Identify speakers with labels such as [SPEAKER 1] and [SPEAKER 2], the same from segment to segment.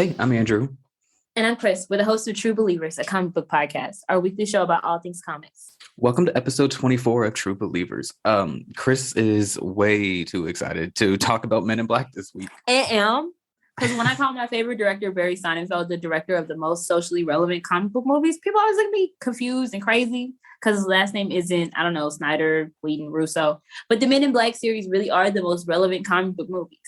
[SPEAKER 1] Hey, I'm Andrew.
[SPEAKER 2] And I'm Chris. We're the hosts of True Believers, a comic book podcast, our weekly show about all things comics.
[SPEAKER 1] Welcome to episode 24 of True Believers. Chris is way too excited to talk about Men in Black this week.
[SPEAKER 2] I am, because when I call my favorite director, Barry Sonnenfeld, the director of the most socially relevant comic book movies, people always look at me confused and crazy because his last name isn't, I don't know, Snyder, Whedon, Russo. But the Men in Black series really are the most relevant comic book movies.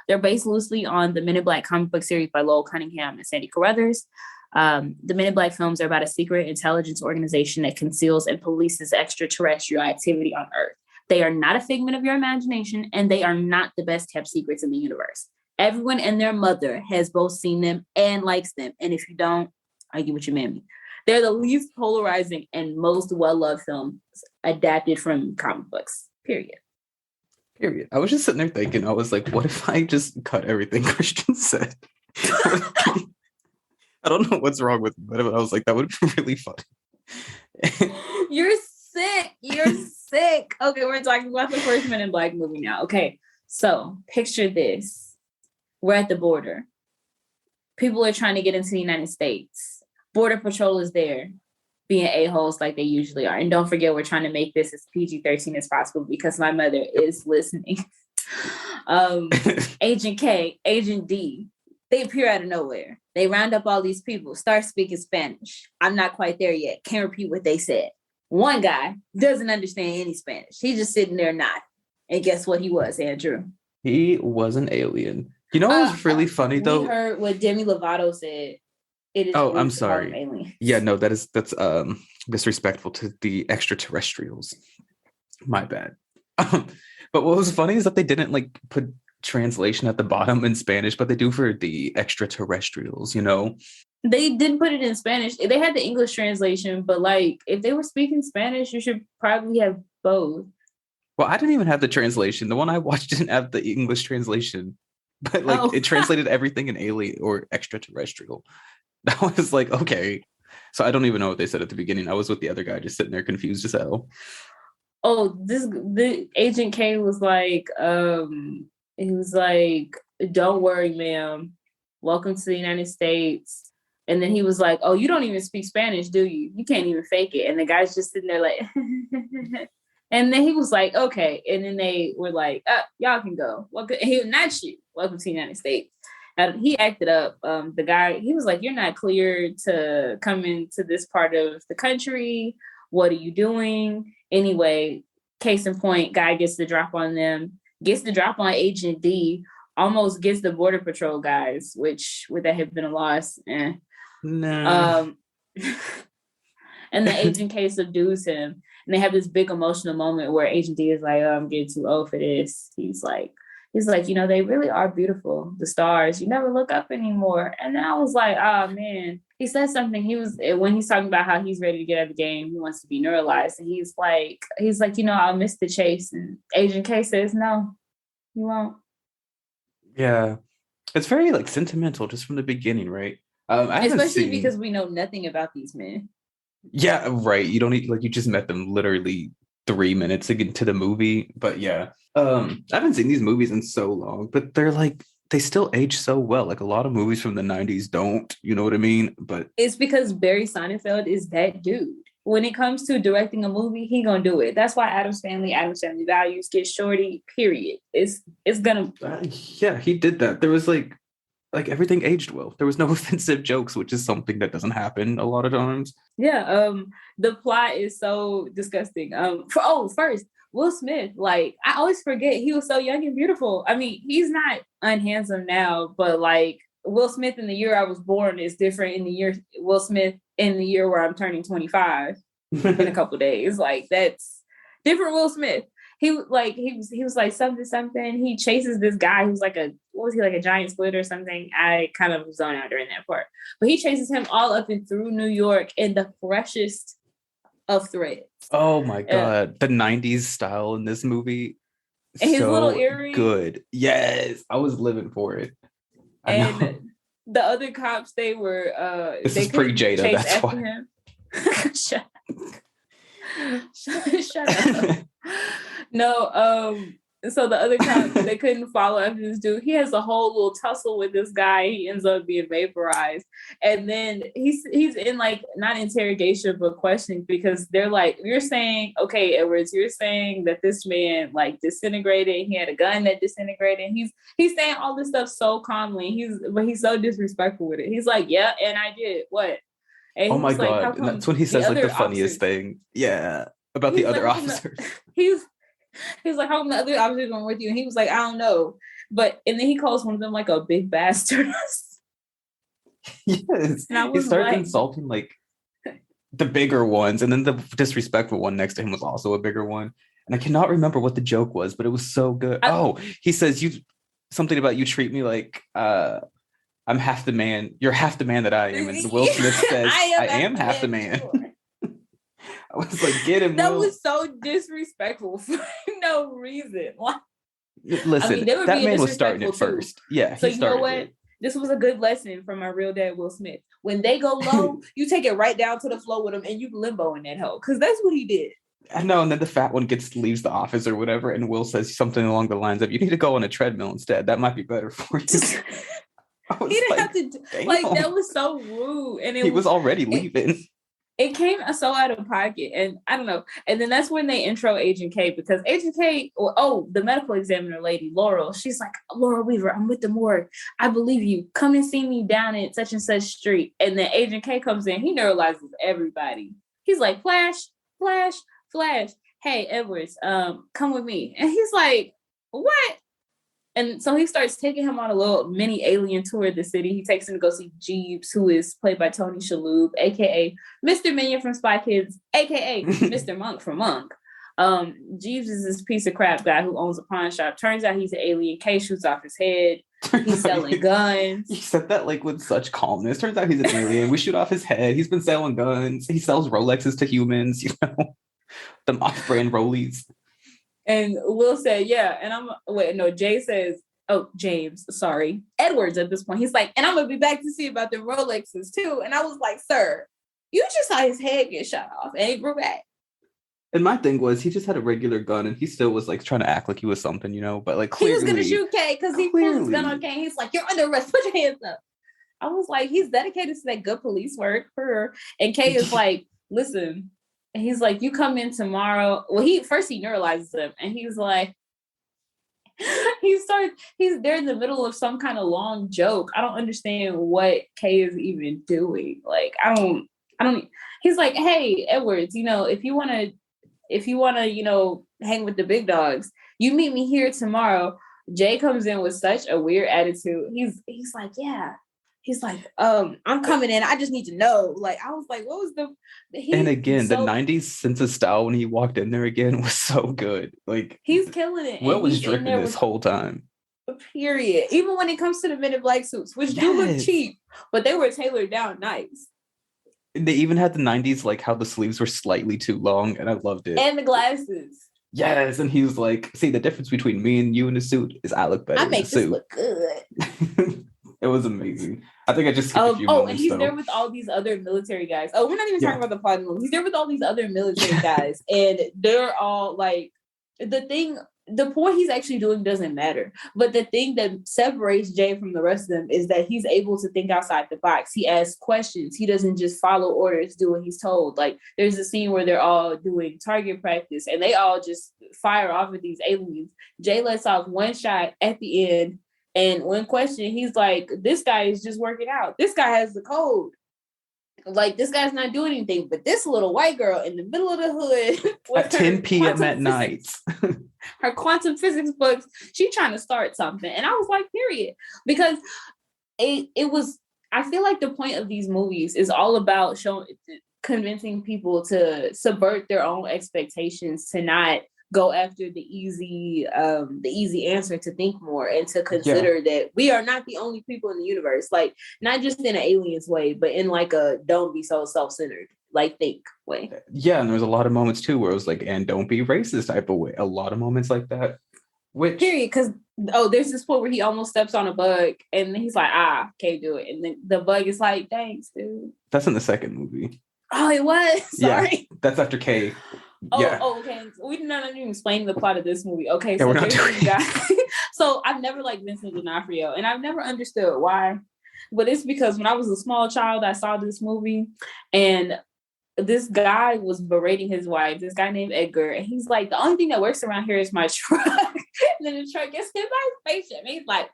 [SPEAKER 2] They're based loosely on the Men in Black comic book series by Lowell Cunningham and Sandy Carruthers. The Men in Black films are about a secret intelligence organization that conceals and polices extraterrestrial activity on Earth. They are not a figment of your imagination, and they are not the best kept secrets in the universe. Everyone and their mother has both seen them and likes them. And if you don't, argue with your mammy. They're the least polarizing and most well-loved films adapted from comic books, period.
[SPEAKER 1] I was just sitting there thinking, I was like, what if I just cut everything Christian said? I don't know what's wrong with me, but I was like, that would be really funny.
[SPEAKER 2] You're sick. Okay, we're talking about the first Men in Black movie now. Okay, so picture this. We're at the border. People are trying to get into the United States. Border Patrol is there, being a-holes like they usually are. And don't forget, we're trying to make this as PG-13 as possible because my mother is listening. Agent K, Agent D, they appear out of nowhere. They round up all these people, start speaking Spanish. I'm not quite there yet. Can't repeat what they said. One guy doesn't understand any Spanish. He's just sitting there nodding. And guess what he was, Andrew?
[SPEAKER 1] He was an alien. You know what was really funny, though?
[SPEAKER 2] We heard what Demi Lovato said.
[SPEAKER 1] I'm sorry. Yeah, no, that's disrespectful to the extraterrestrials. My bad. But what was funny is that they didn't put translation at the bottom in Spanish, but they do for the extraterrestrials, you know?
[SPEAKER 2] They didn't put it in Spanish. They had the English translation, but if they were speaking Spanish, you should probably have both.
[SPEAKER 1] Well, I didn't even have the translation. The one I watched didn't have the English translation, but it translated everything in alien or extraterrestrial. I was like, okay. So I don't even know what they said at the beginning. I was with the other guy just sitting there confused as hell.
[SPEAKER 2] Oh, the Agent K was he was like, don't worry, ma'am. Welcome to the United States. And then he was like, oh, you don't even speak Spanish, do you? You can't even fake it. And the guy's just sitting there like, and then he was like, okay. And then they were like, y'all can go. Welcome. Not you. Welcome to the United States. And he acted up. The guy, he was like, you're not cleared to come into this part of the country. What are you doing? Anyway, case in point, guy gets the drop on them, gets the drop on Agent D, almost gets the Border Patrol guys, which would that have been a loss?
[SPEAKER 1] No.
[SPEAKER 2] And the Agent K subdues him. And they have this big emotional moment where Agent D is like, I'm getting too old for this. He's like, they really are beautiful. The stars, you never look up anymore. And then I was like, oh man, he said something. When he's talking about how he's ready to get out of the game, he wants to be neuralized. And he's like, I'll miss the chase. And Agent K says, no, you won't.
[SPEAKER 1] Yeah. It's very sentimental just from the beginning, right?
[SPEAKER 2] Especially because we know nothing about these men.
[SPEAKER 1] Yeah, right. You don't need, you just met them literally 3 minutes to get into the movie. But yeah, I haven't seen these movies in so long, but they're they still age so well. A lot of movies from the 90s don't, you know what I mean? But
[SPEAKER 2] it's because Barry Sonnenfeld is that dude. When it comes to directing a movie, he gonna do it. That's why Addams Family Values get shorty, period. It's gonna
[SPEAKER 1] yeah, he did that. There was everything aged well. There was no offensive jokes, which is something that doesn't happen a lot of times.
[SPEAKER 2] Yeah, the plot is so disgusting. First, Will Smith, I always forget he was so young and beautiful. I mean, he's not unhandsome now, but Will Smith in the year I was born is different in the year Will Smith in the year where I'm turning 25 in a couple of days. That's different Will Smith. He was like something. He chases this guy who's a giant squid or something. I kind of zoned out during that part, but he chases him all up and through New York in the freshest of threads.
[SPEAKER 1] Oh my god, the 90s style in this movie,
[SPEAKER 2] and his little earring,
[SPEAKER 1] good. Yes, I was living for it.
[SPEAKER 2] And the other cops, they were
[SPEAKER 1] this is pre-Jada. That's why.
[SPEAKER 2] Him. Shut up. No, So the other cops, they couldn't follow after this dude. He has a whole little tussle with this guy. He ends up being vaporized. And then he's in like, not interrogation, but questioning, because they're like, you're saying, okay, Edwards, you're saying that this man like disintegrated. He had a gun that disintegrated. He's saying all this stuff so calmly. But he's so disrespectful with it. He's like, yeah, and I did what? And
[SPEAKER 1] oh my God. And that's when he says like the funniest thing. Yeah. About the other officers.
[SPEAKER 2] He's like, how come the other officers weren't with you? And he was like, I don't know. And then he calls one of them like a big bastard.
[SPEAKER 1] Yes. He started insulting like the bigger ones. And then the disrespectful one next to him was also a bigger one. And I cannot remember what the joke was, but it was so good. He says something about you treat me like I'm half the man. You're half the man that I am. And Will Smith says, I am half the man. I was like, get him.
[SPEAKER 2] That was so disrespectful for no reason.
[SPEAKER 1] Listen, that man was starting it first. Yeah.
[SPEAKER 2] So you know what? This was a good lesson from my real dad, Will Smith. When they go low, you take it right down to the floor with them and you limbo in that hole. Because that's what he did.
[SPEAKER 1] I know. And then the fat one leaves the office or whatever. And Will says something along the lines of, you need to go on a treadmill instead. That might be better for you.
[SPEAKER 2] He didn't have to. Like, that was so rude. And
[SPEAKER 1] he was already leaving.
[SPEAKER 2] It came so out of pocket, and I don't know. And then that's when they intro Agent K, because Agent K, the medical examiner lady, Laurel, she's like, Laurel Weaver, I'm with the morgue. I believe you. Come and see me down at such and such street. And then Agent K comes in. He neuralizes everybody. He's like, Flash, Flash, Flash. Hey, Edwards, come with me. And he's like, what? And so he starts taking him on a little mini alien tour of the city. He takes him to go see Jeeves, who is played by Tony Shalhoub, a.k.a. Mr. Minion from Spy Kids, a.k.a. Mr. Monk from Monk. Jeeves is this piece of crap guy who owns a pawn shop. Turns out he's an alien. K shoots off his head. He's selling guns.
[SPEAKER 1] He said that like with such calmness. Turns out he's an alien. We shoot off his head. He's been selling guns. He sells Rolexes to humans, them off-brand Rollies.
[SPEAKER 2] And Will said, yeah. And Jay says, James, sorry. Edwards at this point. He's like, and I'm going to be back to see about the Rolexes too. And I was like, sir, you just saw his head get shot off and he grew back.
[SPEAKER 1] And my thing was, he just had a regular gun and he still was like trying to act like he was something, but like clearly.
[SPEAKER 2] He was going to shoot Kay because he pulled his gun on Kay. He's like, you're under arrest. Put your hands up. I was like, he's dedicated to that good police work for her. And Kay is like, listen. And he's like, you come in tomorrow. Well, he neuralizes him. And he's like, he's there in the middle of some kind of long joke. I don't understand what Kay is even doing. Like, I don't, he's like, hey, Edwards, if you want to, hang with the big dogs, you meet me here tomorrow. Jay comes in with such a weird attitude. He's like, yeah. He's like, I'm coming in. I just need to know. Like, I was like, what was the
[SPEAKER 1] and again, the 90s sense of style when he walked in there again was so good. Like,
[SPEAKER 2] he's killing it.
[SPEAKER 1] What was dripping this whole time?
[SPEAKER 2] Period. Even when it comes to the Men in Black suits, which do look cheap, but they were tailored down nice.
[SPEAKER 1] They even had the 90s, like how the sleeves were slightly too long, and I loved it.
[SPEAKER 2] And the glasses.
[SPEAKER 1] Yes, and he was like, see, the difference between me and you in the suit is I look better.
[SPEAKER 2] I make this look good.
[SPEAKER 1] It was amazing. I think I just skipped a few moments,
[SPEAKER 2] and he's there with all these other military guys. We're not even talking about the plot. He's there with all these other military guys, and they're all like, the point he's actually doing doesn't matter. But the thing that separates Jay from the rest of them is that he's able to think outside the box. He asks questions. He doesn't just follow orders, do what he's told. Like, there's a scene where they're all doing target practice, and they all just fire off at these aliens. Jay lets off one shot at the end. And when questioned, he's like, this guy is just working out. This guy has the code. Like, this guy's not doing anything. But this little white girl in the middle of the hood
[SPEAKER 1] at 10 p.m. at night,
[SPEAKER 2] her quantum physics books, she's trying to start something. And I was like, period. Because it was, I feel like the point of these movies is all about convincing people to subvert their own expectations, to not go after the easy answer, to think more and to consider that we are not the only people in the universe, like not just in an aliens way, but in like a don't be so self-centered, like think way.
[SPEAKER 1] Yeah, and there was a lot of moments too where it was like, and don't be racist type of way. A lot of moments like that. Which
[SPEAKER 2] period, because there's this point where he almost steps on a bug and then he's like, can't do it. And then the bug is like, thanks, dude.
[SPEAKER 1] That's in the second movie.
[SPEAKER 2] Oh, it was? Sorry.
[SPEAKER 1] Yeah, that's after K.
[SPEAKER 2] Okay. We're not even explaining the plot of this movie. Okay,
[SPEAKER 1] so there's
[SPEAKER 2] this guy. So I've never liked Vincent D'Onofrio, and I've never understood why. But it's because when I was a small child, I saw this movie, and this guy was berating his wife. This guy named Edgar, and he's like, the only thing that works around here is my truck. And then the truck gets hit by a spaceship. And he's like,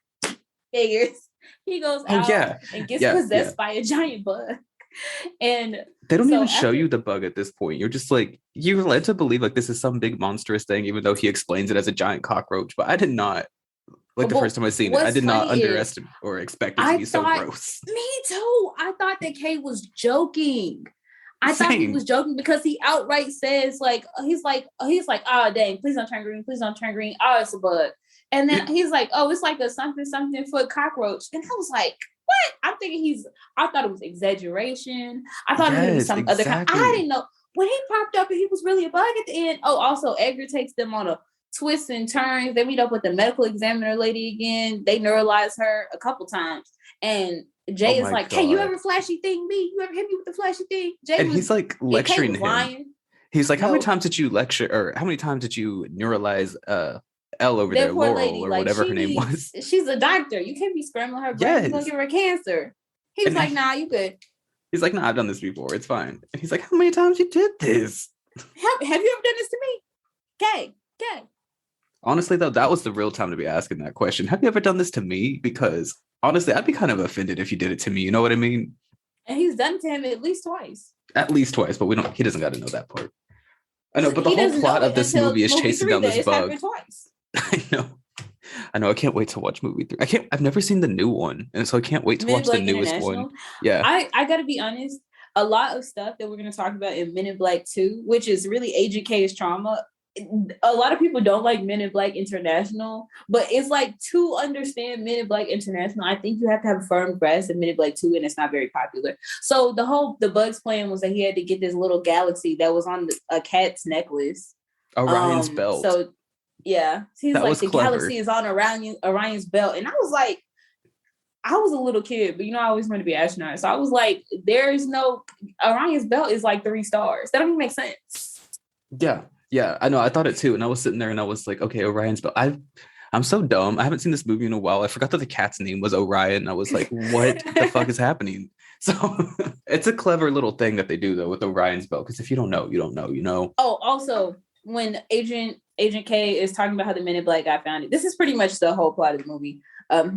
[SPEAKER 2] figures. He goes out and gets possessed by a giant bug. And
[SPEAKER 1] they don't even show you the bug at this point. You're just like, you're led to believe like this is some big monstrous thing, even though he explains it as a giant cockroach. But I did not, like the first time I seen it, I did not underestimate or expect it to be so gross.
[SPEAKER 2] Me too. I thought that Kay was joking. I thought he was joking because he outright says he's like, oh dang, please don't turn green. Oh, it's a bug. And then he's like, oh, it's like a something foot cockroach. And I was like, what? I'm thinking I thought it was exaggeration. I thought it was some other kind. I didn't know. When he popped up and he was really a bug at the end. Oh, also Edgar takes them on a twist and turns. They meet up with the medical examiner lady again. They neuralize her a couple times. And Jay is like, hey, you ever flashy thing me? You ever hit me with the flashy thing? Jay
[SPEAKER 1] and he's like lecturing him. Lying. He's like, how many times did you lecture, or how many times did you neuralize Elle over there, Laurel, lady, or whatever her name was?
[SPEAKER 2] She's a doctor. You can't be scrambling her brain. You're gonna give her cancer. He was like, nah, you good.
[SPEAKER 1] He's like, nah, I've done this before. It's fine. And he's like, how many times you did this?
[SPEAKER 2] Have you ever done this to me? Okay.
[SPEAKER 1] Honestly, though, that was the real time to be asking that question. Have you ever done this to me? Because honestly, I'd be kind of offended if you did it to me. You know what I mean?
[SPEAKER 2] And he's done it to him at least twice.
[SPEAKER 1] At least twice, but he doesn't got to know that part. I know, but the whole plot of this movie is chasing down this bug. I know. I can't wait to watch movie 3. I've never seen the new one, and so I can't wait to watch the newest one. Yeah.
[SPEAKER 2] I gotta be honest. A lot of stuff that we're gonna talk about in Men in Black 2, which is really Agent K's trauma. A lot of people don't like Men in Black International, but it's like, to understand Men in Black International, I think you have to have a firm grasp of Men in Black 2, and it's not very popular. So the Bug's plan was that he had to get this little galaxy that was on a cat's necklace.
[SPEAKER 1] Orion's belt.
[SPEAKER 2] So yeah, he's like, the galaxy is on Orion's belt, and I was like, I was a little kid, but I always wanted to be an astronaut, so I was like, there's no Orion's belt is like 3 stars. That don't even make sense.
[SPEAKER 1] Yeah, I know. I thought it too, and I was sitting there, and I was like, okay, Orion's belt. I'm so dumb. I haven't seen this movie in a while. I forgot that the cat's name was Orion. I was like, what the fuck is happening? So it's a clever little thing that they do though with Orion's belt, because if you don't know, you don't know.
[SPEAKER 2] Oh, also when Agent K is talking about how the Men in Black got founded, this is pretty much the whole plot of the movie.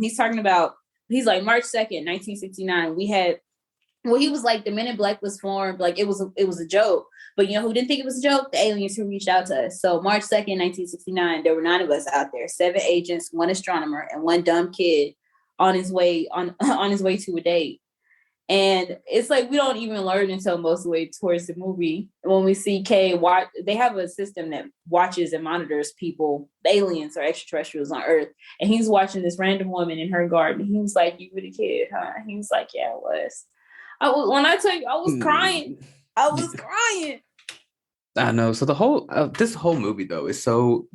[SPEAKER 2] He's like, March 2nd, 1969. He was like, the Men in Black was formed, like it was a joke. But who didn't think it was a joke? The aliens who reached out to us. So March 2nd, 1969, there were 9 of us out there, 7 agents, 1 astronomer, and 1 dumb kid on his way to a date. And it's like, we don't even learn until most of the way towards the movie. When we see Kay they have a system that watches and monitors people, aliens or extraterrestrials on Earth. And he's watching this random woman in her garden. He was like, you were the kid, huh? He was like, yeah, it was. When I tell you, I was crying.
[SPEAKER 1] I know. So the whole this whole movie though is so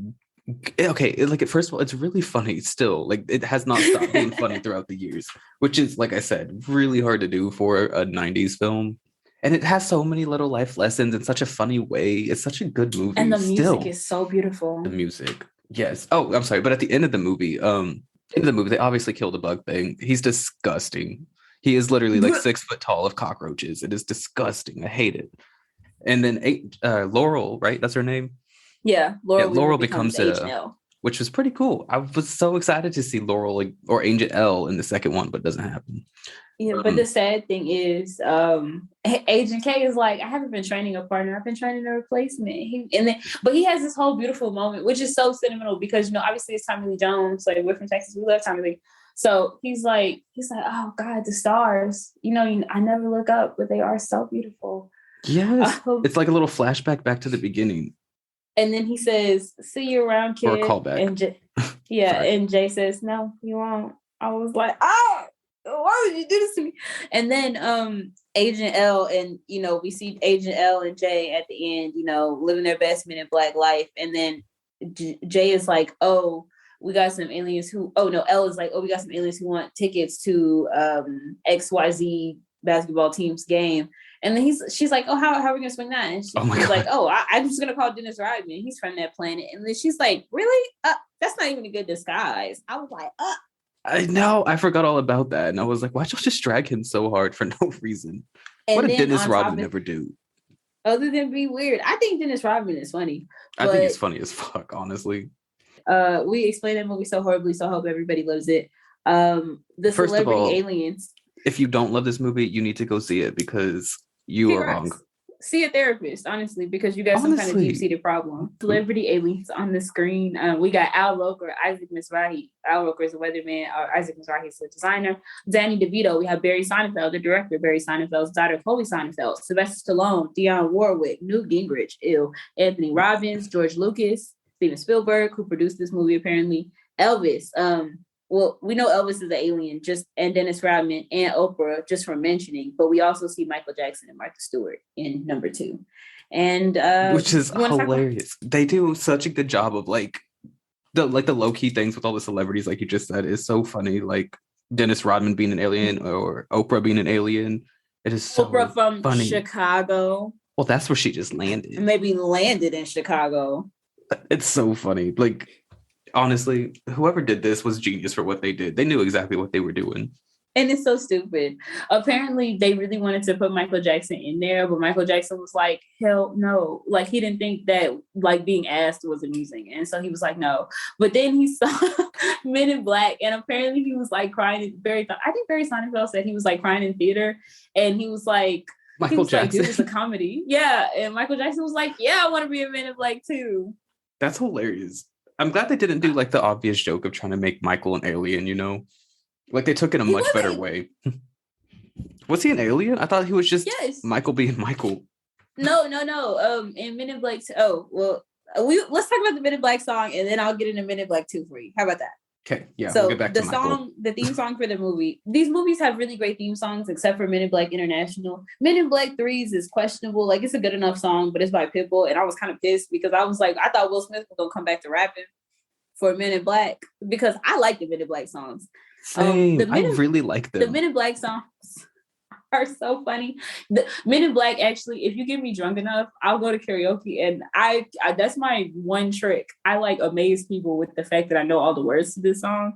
[SPEAKER 1] okay. First of all, it's really funny still. Like, it has not stopped being funny throughout the years, which is, like I said, really hard to do for a 90s film. And it has so many little life lessons in such a funny way. It's such a good movie.
[SPEAKER 2] And the music is so beautiful.
[SPEAKER 1] The music. Yes. Oh, I'm sorry. But at the end of the movie, they obviously kill the bug thing. He's disgusting. He is literally like 6 foot tall of cockroaches. It is disgusting. I hate it. And then Laurel, right? That's her name?
[SPEAKER 2] Yeah.
[SPEAKER 1] Laurel becomes which was pretty cool. I was so excited to see Laurel or Agent L in the second one, but it doesn't happen.
[SPEAKER 2] Yeah, but the sad thing is, Agent K is like, I haven't been training a partner. I've been training a replacement. But he has this whole beautiful moment, which is so sentimental because, obviously it's Tommy Lee Jones. Like, we're from Texas. We love Tommy Lee. So he's like, oh God, the stars, I never look up, but they are so beautiful.
[SPEAKER 1] Yes. It's like a little flashback back to the beginning.
[SPEAKER 2] And then he says, see you around, kid.
[SPEAKER 1] Or a callback.
[SPEAKER 2] And and Jay says, no, you won't. I was like, why would you do this to me? And then Agent L and, we see Agent L and Jay at the end, living their best Men in Black life. And then Jay is like, oh, we got some aliens L is like, oh, we got some aliens who want tickets to XYZ basketball team's game. And then she's like, oh, how are we gonna swing that? And she's like, oh, I'm just gonna call Dennis Rodman. He's from that planet. And then she's like, really? That's not even a good disguise. I was like,
[SPEAKER 1] I know. I forgot all about that. And I was like, why'd y'all just drag him so hard for no reason? And what did Dennis Rodman ever do?
[SPEAKER 2] Other than be weird. I think Dennis Rodman is funny.
[SPEAKER 1] I think he's funny as fuck, honestly.
[SPEAKER 2] We explained that movie so horribly, so I hope everybody loves it. The
[SPEAKER 1] First
[SPEAKER 2] Celebrity
[SPEAKER 1] of all,
[SPEAKER 2] Aliens.
[SPEAKER 1] If you don't love this movie, you need to go see it because you are wrong.
[SPEAKER 2] See a therapist, honestly, because you got some kind of deep-seated problem. Celebrity Aliens on the screen. We got Al Roker, Isaac Mizrahi. Al Roker is the weatherman. Isaac Mizrahi is the designer. Danny DeVito. We have Barry Sonnenfeld, the director. Barry Sonnenfeld's daughter, Chloe Sonnenfeld. Sylvester Stallone, Dionne Warwick, Newt Gingrich, Anthony Robbins, George Lucas, Steven Spielberg, who produced this movie apparently. Elvis. Well, we know Elvis is an alien, and Dennis Rodman and Oprah just from mentioning, but we also see Michael Jackson and Martha Stewart in number 2. And
[SPEAKER 1] which is hilarious. They do such a good job of like the low-key things with all the celebrities, like you just said, is so funny. Like Dennis Rodman being an alien or Oprah being an alien. It is so
[SPEAKER 2] Oprah from
[SPEAKER 1] funny.
[SPEAKER 2] Chicago.
[SPEAKER 1] Well, that's where she just landed.
[SPEAKER 2] Maybe landed in Chicago.
[SPEAKER 1] It's so funny. Like, honestly, whoever did this was genius for what they did. They knew exactly what they were doing.
[SPEAKER 2] And it's so stupid. Apparently, they really wanted to put Michael Jackson in there, but Michael Jackson was like, hell no. Like, he didn't think that, like, being asked was amusing. And so he was like, no. But then he saw Men in Black, and apparently he was, like, crying. I think Barry Sonnenfeld said he was, like, crying in theater. And he was like,
[SPEAKER 1] Michael Jackson.
[SPEAKER 2] Like, dude, it's a comedy. Yeah. And Michael Jackson was like, yeah, I want to be a Men in Black, too.
[SPEAKER 1] That's hilarious. I'm glad they didn't do like the obvious joke of trying to make Michael an alien, you know? Like they took it a much better way. Was he an alien? I thought he was just Michael being Michael.
[SPEAKER 2] No. In Men in Black, let's talk about the Men in Black song and then I'll get into Men in Black 2 for you. How about that?
[SPEAKER 1] Okay, yeah.
[SPEAKER 2] So
[SPEAKER 1] we'll get back to Michael.
[SPEAKER 2] The theme song for the movie. These movies have really great theme songs, except for Men in Black International. Men in Black 3's is questionable. Like it's a good enough song, but it's by Pitbull, and I was kind of pissed because I was like, I thought Will Smith was gonna come back to rapping for Men in Black because I like the Men in Black songs.
[SPEAKER 1] Same. I really like them.
[SPEAKER 2] The Men in Black songs are so funny. The Men in Black, actually, if you get me drunk enough, I'll go to karaoke, and I that's my one trick. I like amaze people with the fact that I know all the words to this song.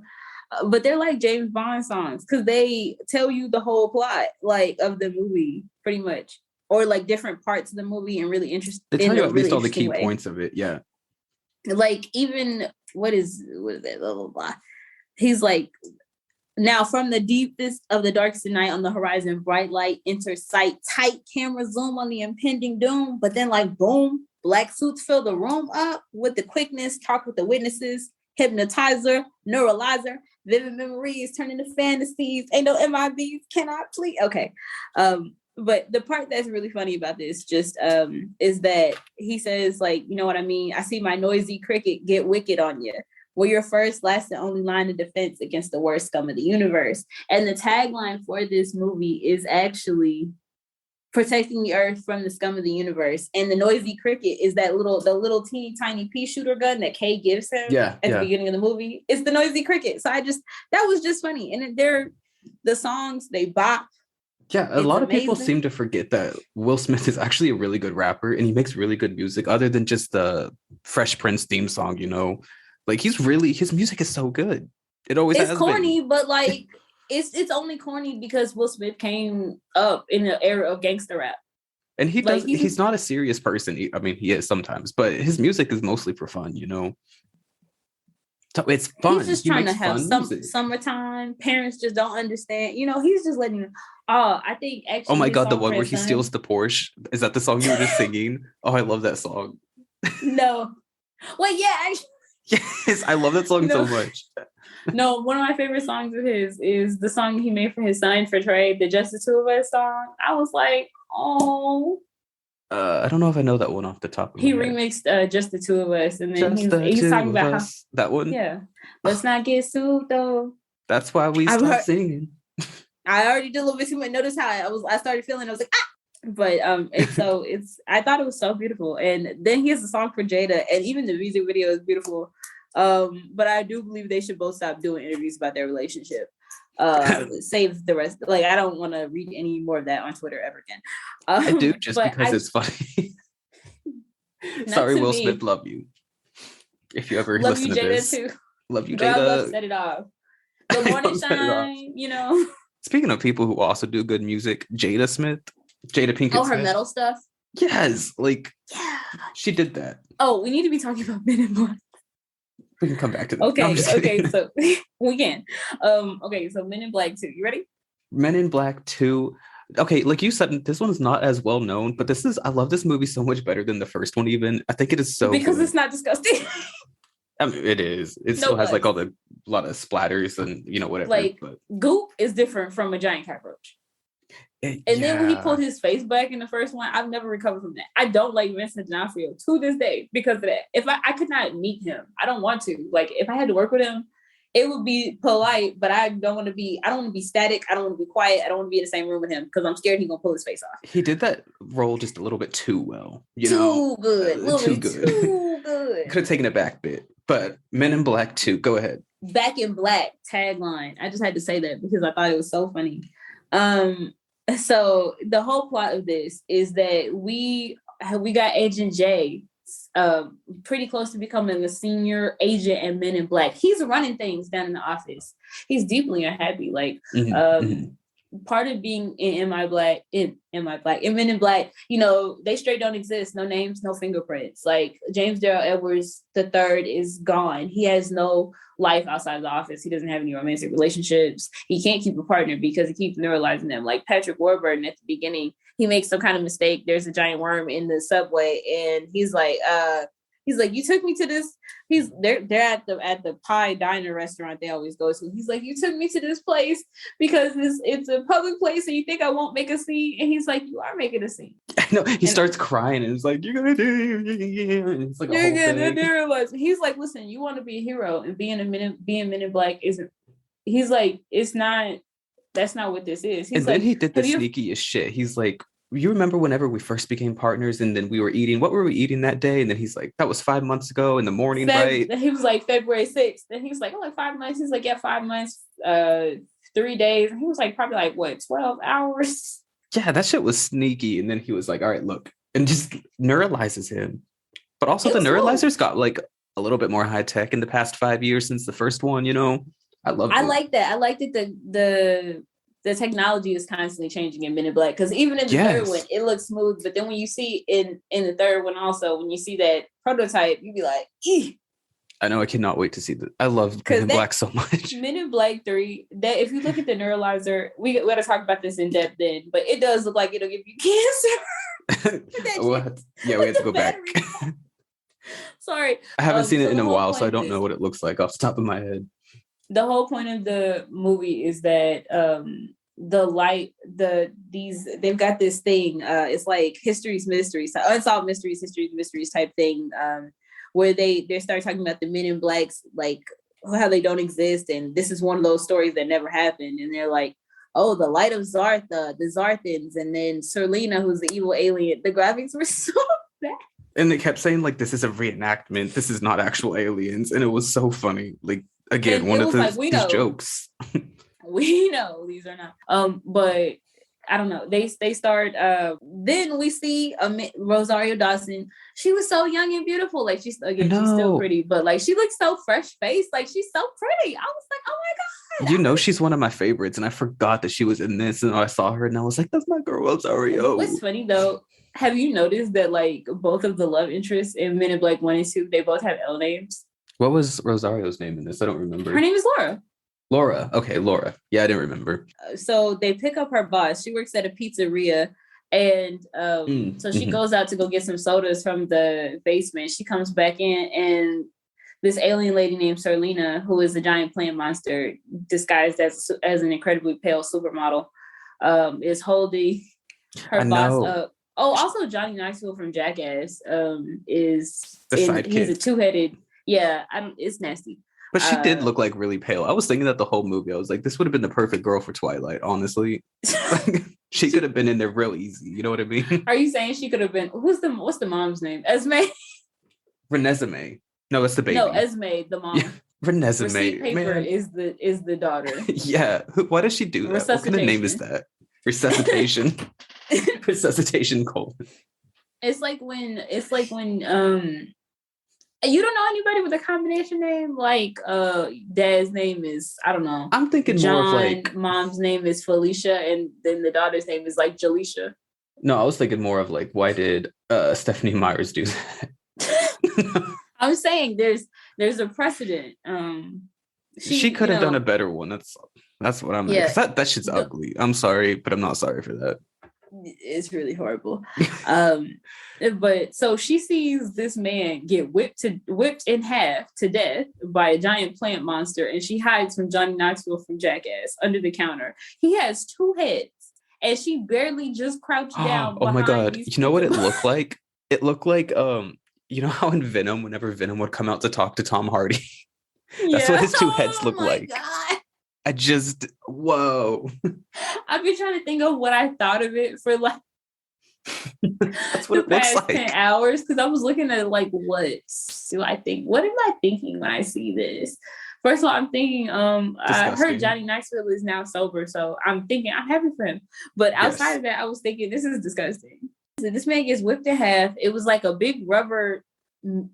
[SPEAKER 2] But they're like James Bond songs because they tell you the whole plot, like of the movie, pretty much, or like different parts of the movie, and really interesting.
[SPEAKER 1] They tell you at least all the key points of it, yeah.
[SPEAKER 2] Like even what is it? Blah blah blah. He's like, now from the deepest of the darkest night on the horizon, bright light enters sight, tight camera zoom on the impending doom. But then like boom, black suits fill the room up with the quickness, talk with the witnesses, hypnotizer, neuralizer, vivid memories turn into fantasies. Ain't no MIBs, cannot please. Okay. But the part that's really funny about this just is that he says, like, you know what I mean? I see my noisy cricket get wicked on you. We're your first, last, and only line of defense against the worst scum of the universe. And the tagline for this movie is actually protecting the earth from the scum of the universe. And the noisy cricket is the little teeny tiny pea shooter gun that Kay gives him at the beginning of the movie. It's the noisy cricket. So that was just funny. And the songs, they bop.
[SPEAKER 1] Yeah, a lot of people seem to forget that Will Smith is actually a really good rapper and he makes really good music other than just the Fresh Prince theme song, you know? Like his music is so good. It always has been. It's corny,
[SPEAKER 2] but like it's only corny because Will Smith came up in the era of gangster rap.
[SPEAKER 1] And he's not a serious person. I mean, he is sometimes, but his music is mostly for fun, you know? So it's fun.
[SPEAKER 2] He's just trying to have some summertime. Parents just don't understand. You know, he's just letting you. I think actually.
[SPEAKER 1] Oh my God, the one where he steals the Porsche. Is that the song you were just singing? Oh, I love that song.
[SPEAKER 2] No. Well, yeah, actually.
[SPEAKER 1] Yes, I love that song so much.
[SPEAKER 2] No, one of my favorite songs of his is the song he made for his son for Trade, the Just the Two of Us song. I was like, oh.
[SPEAKER 1] I don't know if I know that one off the top of my
[SPEAKER 2] head. He remixed Just the Two of Us, and then he's talking about how
[SPEAKER 1] that one.
[SPEAKER 2] Yeah, let's not get sued though.
[SPEAKER 1] That's why we stopped singing.
[SPEAKER 2] I already did a little bit too much. Notice how I started feeling. I was like, ah. But I thought it was so beautiful. And then he has a song for Jada, and even the music video is beautiful. But I do believe they should both stop doing interviews about their relationship. save the rest. Like, I don't want to read any more of that on Twitter ever again.
[SPEAKER 1] I do, just because it's funny. Sorry, Will Smith, love you. If you ever listen to this.
[SPEAKER 2] Too.
[SPEAKER 1] Love you,
[SPEAKER 2] Jada.
[SPEAKER 1] Jada.
[SPEAKER 2] Love Set It Off. The Morning Shine, you know.
[SPEAKER 1] Speaking of people who also do good music, Jada Pinkett
[SPEAKER 2] her
[SPEAKER 1] Smith.
[SPEAKER 2] metal stuff?
[SPEAKER 1] Yes, like, yeah, she did that.
[SPEAKER 2] Oh, we need to be talking about Men in Black.
[SPEAKER 1] We can come back to that.
[SPEAKER 2] Okay, so we can. Okay, so Men in Black 2. You ready?
[SPEAKER 1] Men in Black 2. Okay, like you said, this one's not as well known, but I love this movie so much better than the first one even. I think it is so
[SPEAKER 2] because
[SPEAKER 1] good.
[SPEAKER 2] It's not disgusting.
[SPEAKER 1] I mean, it is. It still has like a lot of splatters and, you know, whatever.
[SPEAKER 2] Like, Goop is different from a giant cockroach. Then when he pulled his face back in the first one, I've never recovered from that. I don't like Vincent D'Onofrio to this day because of that. If I could not meet him, I don't want to. Like, if I had to work with him, it would be polite, but I don't want to be static. I don't want to be quiet. I don't want to be in the same room with him because I'm scared he's going to pull his face off.
[SPEAKER 1] He did that role just a little bit too well.
[SPEAKER 2] Too good.
[SPEAKER 1] Too good. Could have taken it back a bit. But Men in Black 2, go ahead.
[SPEAKER 2] Back in Black tagline. I just had to say that because I thought it was so funny. So the whole plot of this is that we got Agent J pretty close to becoming a senior agent at Men in Black. He's running things down in the office. He's deeply unhappy. Like, part of being in Men in Black, you know, they straight don't exist. No names, no fingerprints. Like, James Darrell Edwards III is gone. He has no life outside of the office. He doesn't have any romantic relationships. He can't keep a partner because he keeps neuralizing them. Like Patrick Warburton at the beginning, he makes some kind of mistake. There's a giant worm in the subway, and he's like, you took me to this. They're at the Pie Diner restaurant they always go to. He's like, you took me to this place because it's a public place, and you think I won't make a scene? And he's like, you are making a scene.
[SPEAKER 1] No, he starts crying, and it's like, you're gonna do. And it's like
[SPEAKER 2] you're gonna do. He's like, listen, you want to be a hero, and being Men in Black isn't. He's like, it's not. That's not what this is. He's
[SPEAKER 1] and
[SPEAKER 2] like,
[SPEAKER 1] then he did the sneakiest shit. He's like, you remember whenever we first became partners and then we were eating, what were we eating that day? And then he's like, that was 5 months ago in the morning, right?
[SPEAKER 2] He was like, February 6th. And he was like, oh, like 5 months. He's like, yeah, 5 months, 3 days. And he was like, probably like, what, 12 hours?
[SPEAKER 1] Yeah, that shit was sneaky. And then he was like, all right, look, and just neuralizes him. But also the neuralizers got like a little bit more high tech in the past 5 years since the first one, you know? I like that. I like that the technology is constantly changing in Men in Black, because even in the third one, it looks smooth. But then when you see in the third one also, when you see that prototype, you be like, eeh. I know. I cannot wait to see that. I love Men in Black so much.
[SPEAKER 2] Men in Black 3, that if you look at the neuralizer, we got to talk about this in depth then, but it does look like it'll give you cancer.
[SPEAKER 1] What? Yeah, we have to go back.
[SPEAKER 2] Sorry.
[SPEAKER 1] I haven't seen it in a while, so I don't know what it looks like off the top of my head.
[SPEAKER 2] The whole point of the movie is that they've got this thing. It's like history's mysteries, unsolved mysteries, history's mysteries type thing, where they start talking about the Men in Blacks, like how they don't exist, and this is one of those stories that never happened. And they're like, oh, the light of Zartha, the Zarthans, and then Serlina, who's the evil alien. The graphics were so bad. And
[SPEAKER 1] they kept saying like, this is a reenactment. This is not actual aliens, and it was so funny. Like. Again, one of these jokes.
[SPEAKER 2] We know these are not. But I don't know. They start. Then we see Rosario Dawson. She was so young and beautiful. Like she's still pretty, but like she looks so fresh faced. Like she's so pretty. I was like, oh my god.
[SPEAKER 1] You know, she's one of my favorites, and I forgot that she was in this. And I saw her, and I was like, that's my girl, Rosario.
[SPEAKER 2] What's funny though? Have you noticed that like both of the love interests in Men in Black 1 and 2, they both have L names?
[SPEAKER 1] What was Rosario's name in this? I don't remember.
[SPEAKER 2] Her name is Laura.
[SPEAKER 1] Laura. Okay, Laura. Yeah, I didn't remember.
[SPEAKER 2] So they pick up her boss. She works at a pizzeria. And so she goes out to go get some sodas from the basement. She comes back in, and this alien lady named Serlina, who is a giant plant monster disguised as an incredibly pale supermodel, is holding her boss up. Oh, also Johnny Knoxville from Jackass is he's a two-headed. Yeah, it's nasty.
[SPEAKER 1] But she did look like really pale. I was thinking that the whole movie. I was like, this would have been the perfect girl for Twilight, honestly. She could have been in there real easy. You know what I mean?
[SPEAKER 2] Are you saying she could have been? What's the mom's name? Esme?
[SPEAKER 1] Renesmee. No, that's the baby.
[SPEAKER 2] No, Esme, the mom. Yeah.
[SPEAKER 1] Renesmee,
[SPEAKER 2] paper
[SPEAKER 1] man.
[SPEAKER 2] is the daughter.
[SPEAKER 1] Yeah. Why does she do that? What kind of name is that? Resuscitation. Resuscitation colon.
[SPEAKER 2] It's like when you don't know anybody with a combination name, like dad's name is, I don't know.
[SPEAKER 1] I'm thinking
[SPEAKER 2] John,
[SPEAKER 1] more of like
[SPEAKER 2] mom's name is Felicia, and then the daughter's name is like Jaleisha.
[SPEAKER 1] No, I was thinking more of like, why did Stephanie Myers do that?
[SPEAKER 2] I'm saying there's a precedent.
[SPEAKER 1] She could have done a better one. That's what I'm at. Because that shit's ugly. I'm sorry, but I'm not sorry for that.
[SPEAKER 2] It's really horrible. But so she sees this man get whipped in half to death by a giant plant monster, and she hides from Johnny Knoxville from Jackass under the counter. He has 2 heads, and she barely just crouched down.
[SPEAKER 1] Oh my god! You know what it looked like? It looked like you know how in Venom, whenever Venom would come out to talk to Tom Hardy, that's what his 2 heads look like. God. I just whoa.
[SPEAKER 2] I've been trying to think of what I thought of it for like
[SPEAKER 1] that's what it looks like.
[SPEAKER 2] 10 hours, because I was looking at like what do I think? What am I thinking when I see this? First of all, I'm thinking I heard Johnny Knoxville is now sober, so I'm thinking I'm happy for him. But outside of that, I was thinking this is disgusting. So this man gets whipped in half. It was like a big rubber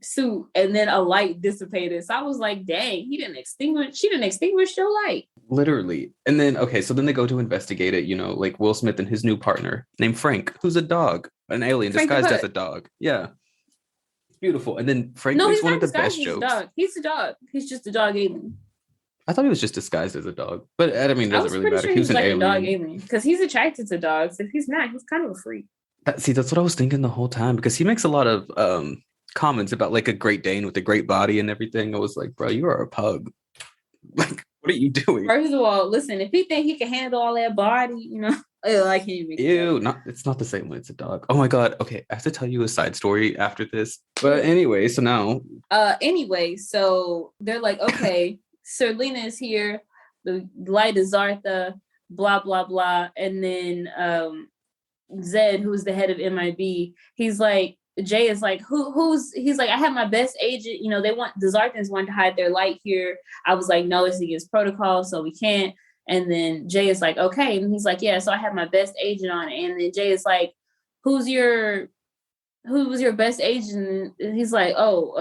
[SPEAKER 2] suit, and then a light dissipated. So I was like, dang, she didn't extinguish your light.
[SPEAKER 1] Literally. And then so then they go to investigate it, like Will Smith and his new partner named Frank, who's a dog, an alien disguised as a dog. Yeah. Beautiful. And then Frank makes one of the best jokes.
[SPEAKER 2] He's a dog. He's just a dog alien.
[SPEAKER 1] I thought he was just disguised as a dog, but I mean, it doesn't really matter.
[SPEAKER 2] Sure
[SPEAKER 1] he was an
[SPEAKER 2] like
[SPEAKER 1] alien.
[SPEAKER 2] A dog alien because he's attracted to dogs. If he's not, he's kind of a freak.
[SPEAKER 1] That's what I was thinking the whole time, because he makes a lot of comments about like a Great Dane with a great body and everything. I was like, bro, you are a pug. Like, what are you doing?
[SPEAKER 2] First of all, listen, if he think he can handle all that body, I can't even.
[SPEAKER 1] It's not the same when it's a dog. Oh my god. Okay, I have to tell you a side story after this. But anyway, so now.
[SPEAKER 2] So they're like, okay, Serlina is here. The light is Zartha. Blah blah blah, and then Zed, who's the head of MiB, he's like. Jay is like, he's like, I have my best agent, the Zarthans want to hide their light here. I was like, no, it's against protocol, so we can't. And then Jay is like, okay. And he's like, yeah, so I have my best agent on it. And then Jay is like, who was your best agent? And he's like,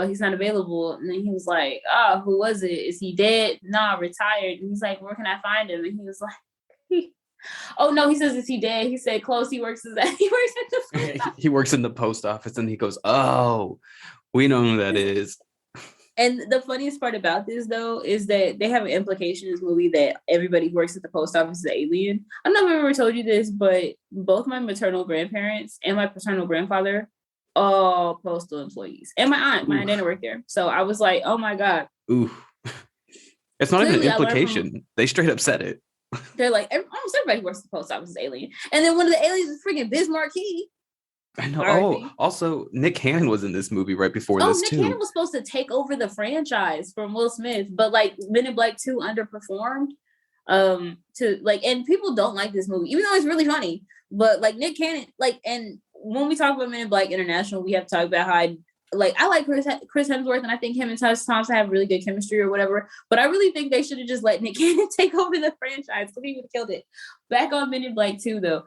[SPEAKER 2] he's not available. And then he was like, who was it? Is he dead? Nah, retired. And he's like, where can I find him? And he was like, oh no, he says, is he dead? He said close. He works in the post office.
[SPEAKER 1] He works in the post office, and he goes, oh, we know who that is.
[SPEAKER 2] And the funniest part about this though is that they have an implication in this movie that everybody who works at the post office is an alien. I don't know if I've ever told you this, but both my maternal grandparents and my paternal grandfather all postal employees. And my aunt didn't work there. So I was like, oh my God.
[SPEAKER 1] Ooh. It's not even an implication. They straight up said it.
[SPEAKER 2] They're like, almost everybody who works at the post office is alien. And then one of the aliens is freaking Bismarck Key.
[SPEAKER 1] I know. Oh, also, Nick Cannon was in this movie right before this,
[SPEAKER 2] Nick
[SPEAKER 1] too.
[SPEAKER 2] Cannon was supposed to take over the franchise from Will Smith, but like Men in Black 2 underperformed. And people don't like this movie, even though it's really funny. But like Nick Cannon, and when we talk about Men in Black International, we have to talk about how I like Chris Hemsworth, and I think him and Tessa Thompson have really good chemistry or whatever. But I really think they should have just let Nick Cannon take over the franchise, because he would have killed it. Back on Men in Black 2, though.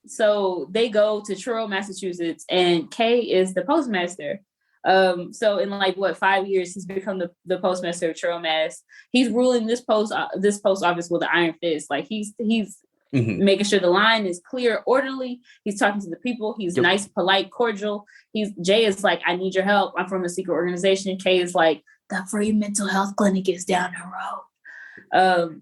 [SPEAKER 2] So they go to Truro, Massachusetts, and Kay is the postmaster. So in 5 years, he's become the postmaster of Truro, Mass. He's ruling this post office with an iron fist. Like he's making sure the line is clear, orderly. He's talking to the people. He's nice, polite, cordial. Jay is like, I need your help. I'm from a secret organization. Kay is like, the free mental health clinic is down the road.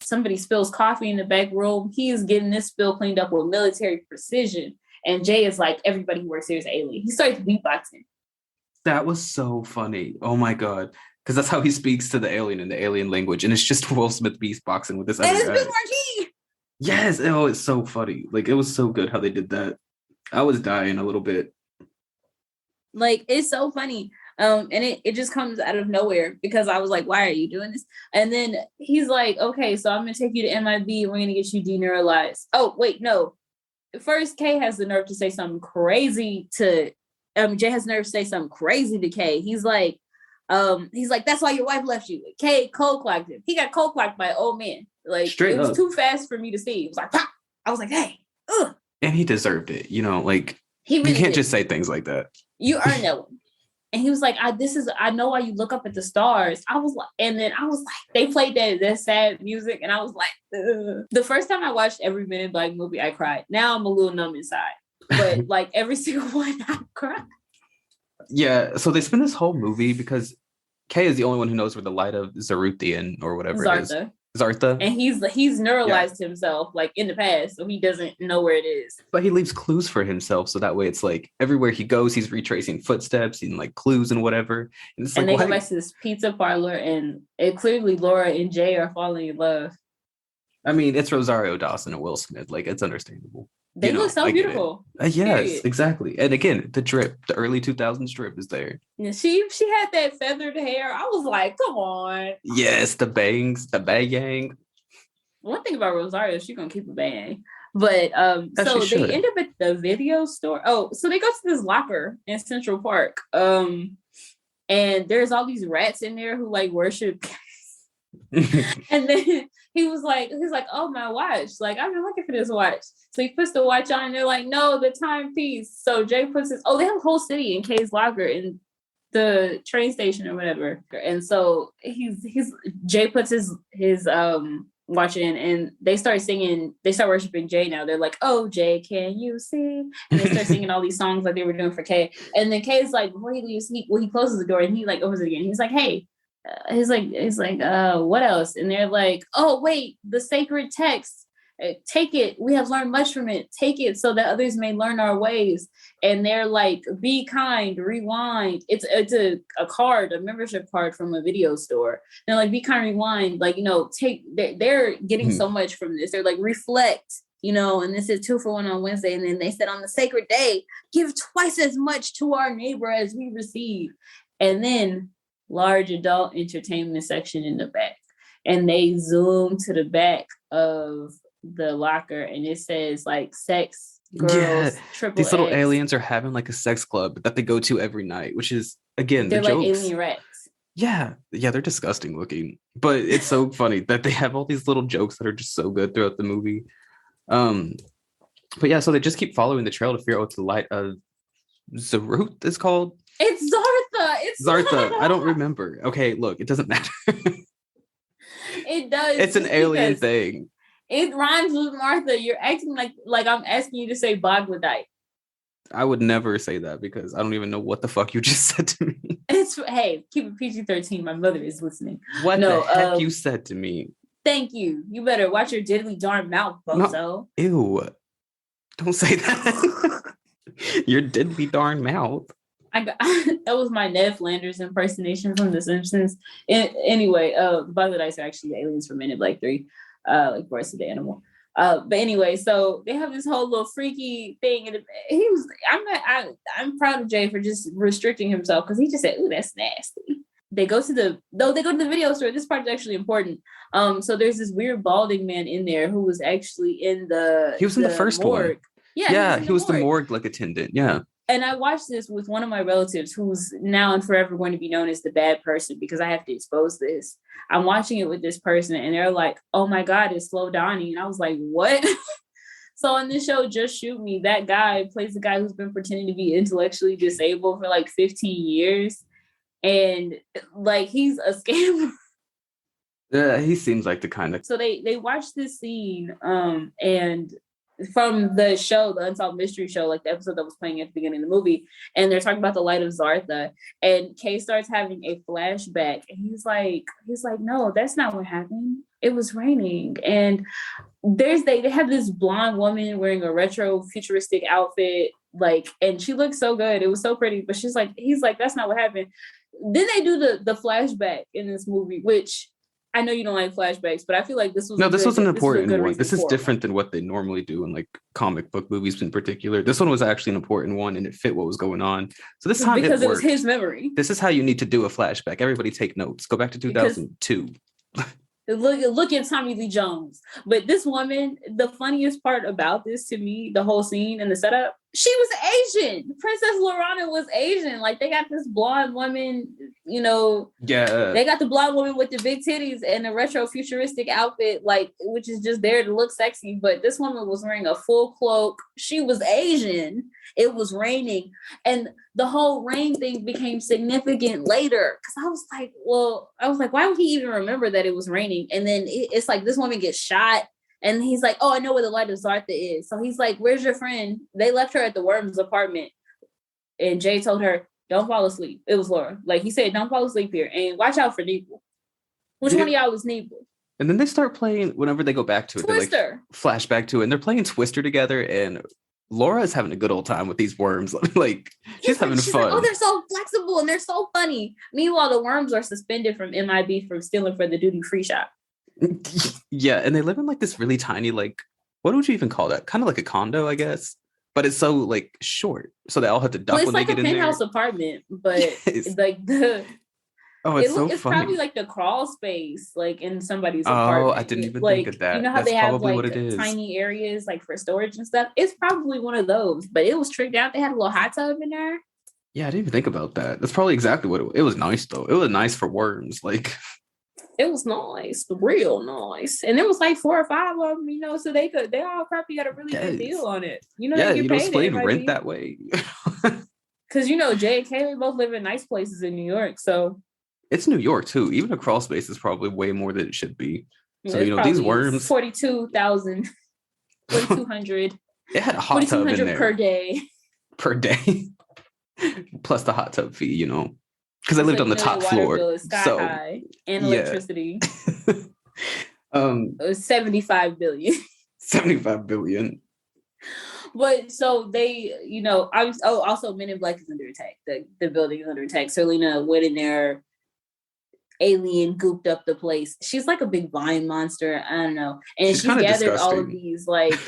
[SPEAKER 2] Somebody spills coffee in the back room. He is getting this spill cleaned up with military precision. And Jay is like, everybody who works here is alien. He starts beatboxing.
[SPEAKER 1] That was so funny. Oh my God. Because that's how he speaks to the alien in the alien language. And it's just Will Smith beatboxing with this other guy. And it's Big. Yes. Oh, it's so funny. Like, it was so good how they did that. I was dying a little bit.
[SPEAKER 2] Like, it's so funny. And it just comes out of nowhere, because I was like, why are you doing this? And then he's like, okay, so I'm going to take you to MiB. We're going to get you deneuralized. Oh, wait, no. First, Kay has the nerve to say something crazy to, Jay has the nerve to say something crazy to Kay. He's like, He's like, that's why your wife left you. Kay cold clocked him. He got cold clocked by an old man. Like, straight it was up. Too fast for me to see. It was like, pop. I was like, hey, ugh.
[SPEAKER 1] And he deserved it. You know, like, really you can't just say things like that.
[SPEAKER 2] You earned that one. And he was like, I know why you look up at the stars. I was like, they played that sad music. And I was like, ugh. The first time I watched every Men in Black movie, I cried. Now I'm a little numb inside. But like every single one, I cried.
[SPEAKER 1] Yeah. So they spend this whole movie because Kay is the only one who knows where the light of Zaruthian or whatever it is. Zartha.
[SPEAKER 2] And he's neuralized himself like in the past, so he doesn't know where it is.
[SPEAKER 1] But he leaves clues for himself, so that way it's like everywhere he goes, he's retracing footsteps and like clues and whatever. And,
[SPEAKER 2] and they go back to this pizza parlor, and it clearly Laura and Jay are falling in love.
[SPEAKER 1] I mean, it's Rosario Dawson and Will Smith. Like, it's understandable.
[SPEAKER 2] They look so beautiful.
[SPEAKER 1] Yes, period. Exactly. And again, the drip, the early 2000s drip is there.
[SPEAKER 2] Yeah, she had that feathered hair. I was like, come on.
[SPEAKER 1] Yes, the bangs, the bang.
[SPEAKER 2] One thing about Rosario, she's gonna keep a bang. But so they end up at the video store. Oh, so they go to this locker in Central Park. And there's all these rats in there who like worship. And then he's like, oh, my watch. Like, I've been looking for this watch. So he puts the watch on and they're like, no, the timepiece. So Jay puts they have a whole city in Kay's locker in the train station or whatever. And so Jay puts his watch in, and they start worshiping Jay now. They're like, oh, Jay, can you see? And they start singing all these songs like they were doing for Kay. And then Kay's like, before he leaves, he closes the door and he like opens it again. He's like, hey, he's like, what else? And they're like, oh, wait, the sacred text. Take it. We have learned much from it. Take it so that others may learn our ways. And they're like, be kind, rewind. It's a card, a membership card from a video store. They're like, be kind, rewind. Like, they're getting so much from this. They're like, reflect, and this is 2 for 1 on Wednesday. And then they said on the sacred day, give twice as much to our neighbor as we receive. And then large adult entertainment section in the back. And they zoom to the back of the locker, and it says like sex, girls, triple
[SPEAKER 1] these little
[SPEAKER 2] X.
[SPEAKER 1] aliens are having like a sex club that they go to every night, which is, again, they're like jokes. Alien rats. Yeah, they're disgusting looking, but it's so funny that they have all these little jokes that are just so good throughout the movie. But yeah, so they just keep following the trail to figure out what the light of Zarut is called.
[SPEAKER 2] It's Zartha. It's
[SPEAKER 1] Zartha. I don't remember. Okay, look, it doesn't matter.
[SPEAKER 2] It does.
[SPEAKER 1] It's an alien thing.
[SPEAKER 2] It rhymes with Martha. You're acting like I'm asking you to say Bogladite.
[SPEAKER 1] I would never say that because I don't even know what the fuck you just said to me.
[SPEAKER 2] Hey, keep it PG-13. My mother is listening.
[SPEAKER 1] What the heck you said to me?
[SPEAKER 2] Thank you. You better watch your diddly darn mouth, bozo.
[SPEAKER 1] No, ew. Don't say that. Your diddly darn mouth.
[SPEAKER 2] That was my Ned Flanders impersonation from The Simpsons. Anyway, Boggledites are actually the aliens from Men in Black 3. Like Voice of the Animal. But anyway, so they have this whole little freaky thing, and I'm proud of Jay for just restricting himself because he just said, "Ooh, that's nasty." They go to the video store. This part is actually important. So there's this weird balding man in there who was actually in the
[SPEAKER 1] he was in the first morgue. One.
[SPEAKER 2] Yeah,
[SPEAKER 1] he was the morgue like attendant. Yeah.
[SPEAKER 2] And I watched this with one of my relatives who's now and forever going to be known as the bad person because I have to expose this. I'm watching it with this person and they're like, oh my God, it's Slow Donnie. And I was like, what? So in this show, Just Shoot Me, that guy plays the guy who's been pretending to be intellectually disabled for like 15 years. And like, he's a scammer.
[SPEAKER 1] Yeah, he seems like the kind of...
[SPEAKER 2] So they watched this scene and from the show, the Unsolved Mystery Show, like the episode that was playing at the beginning of the movie, and they're talking about the light of Zartha, and Kay starts having a flashback, and he's like, no, that's not what happened. It was raining, and they have this blonde woman wearing a retro futuristic outfit, like, and she looks so good. It was so pretty, but he's like, that's not what happened. Then they do the flashback in this movie, which I know you don't like flashbacks, but I feel like this was
[SPEAKER 1] an important one. This is different than what they normally do in like comic book movies in particular. This one was actually an important one, and it fit what was going on. So this time
[SPEAKER 2] because it was his memory.
[SPEAKER 1] This is how you need to do a flashback. Everybody take notes. Go back to 2002.
[SPEAKER 2] Look at Tommy Lee Jones. But this woman, the funniest part about this to me, the whole scene and the setup, She was Asian. Princess Lorana was Asian. Like, they got this blonde woman, you know.
[SPEAKER 1] Yeah.
[SPEAKER 2] They got the blonde woman with the big titties and the retro futuristic outfit, like, which is just there to look sexy. But this woman was wearing a full cloak. She was Asian. It was raining. And the whole rain thing became significant later. Because I was like, why would he even remember that it was raining? And then it's like this woman gets shot. And he's like, oh, I know where the light of Zartha is. So he's like, where's your friend? They left her at the Worm's apartment. And Jay told her, don't fall asleep. It was Laura. Like, he said, don't fall asleep here. And watch out for Nebel. Which one of y'all was Nebel?
[SPEAKER 1] And then they start playing, whenever they go back to it,
[SPEAKER 2] Twister.
[SPEAKER 1] they like flash back to it. And they're playing Twister together. And Laura is having a good old time with these worms. Like, she's having fun.
[SPEAKER 2] Like, oh, they're so flexible and they're so funny. Meanwhile, the worms are suspended from MiB from stealing for the duty-free shop.
[SPEAKER 1] Yeah, and they live in like this really tiny, like, what would you even call that? Kind of like a condo, I guess. But it's so like short, so they all have to duck when they get in there.
[SPEAKER 2] It's like a penthouse apartment, but it's like the.
[SPEAKER 1] Oh, it's so
[SPEAKER 2] it's
[SPEAKER 1] funny.
[SPEAKER 2] Probably like the crawl space, like in somebody's apartment.
[SPEAKER 1] Oh, I didn't even
[SPEAKER 2] think
[SPEAKER 1] of that.
[SPEAKER 2] You know how
[SPEAKER 1] That's
[SPEAKER 2] they have
[SPEAKER 1] like
[SPEAKER 2] tiny areas like for storage and stuff. It's probably one of those, but it was tricked out. They had a little hot tub in there.
[SPEAKER 1] Yeah, I didn't even think about that. That's probably exactly what it was. Nice though. It was nice for worms, like.
[SPEAKER 2] It was nice, real nice, and there was like 4 or 5 of them, you know, so they all probably got a really good deal on it, you know.
[SPEAKER 1] Yeah,
[SPEAKER 2] they get
[SPEAKER 1] split rent that way.
[SPEAKER 2] Because you know, Jay and Kaylee both live in nice places in New York, so
[SPEAKER 1] it's New York too. Even a crawl space is probably way more than it should be. So
[SPEAKER 2] you
[SPEAKER 1] know, these worms,
[SPEAKER 2] 42,000, 4,200.
[SPEAKER 1] It had a hot tub in there
[SPEAKER 2] per day,
[SPEAKER 1] plus the hot tub fee, you know. Because I lived on the top floor,
[SPEAKER 2] so high, and electricity.
[SPEAKER 1] It
[SPEAKER 2] was 75 billion.
[SPEAKER 1] 75 billion.
[SPEAKER 2] But so they, you know, also Men in Black is under attack. The building is under attack. Serlina went in there, alien gooped up the place. She's like a big vine monster. I don't know, and she gathered disgusting. All of these like.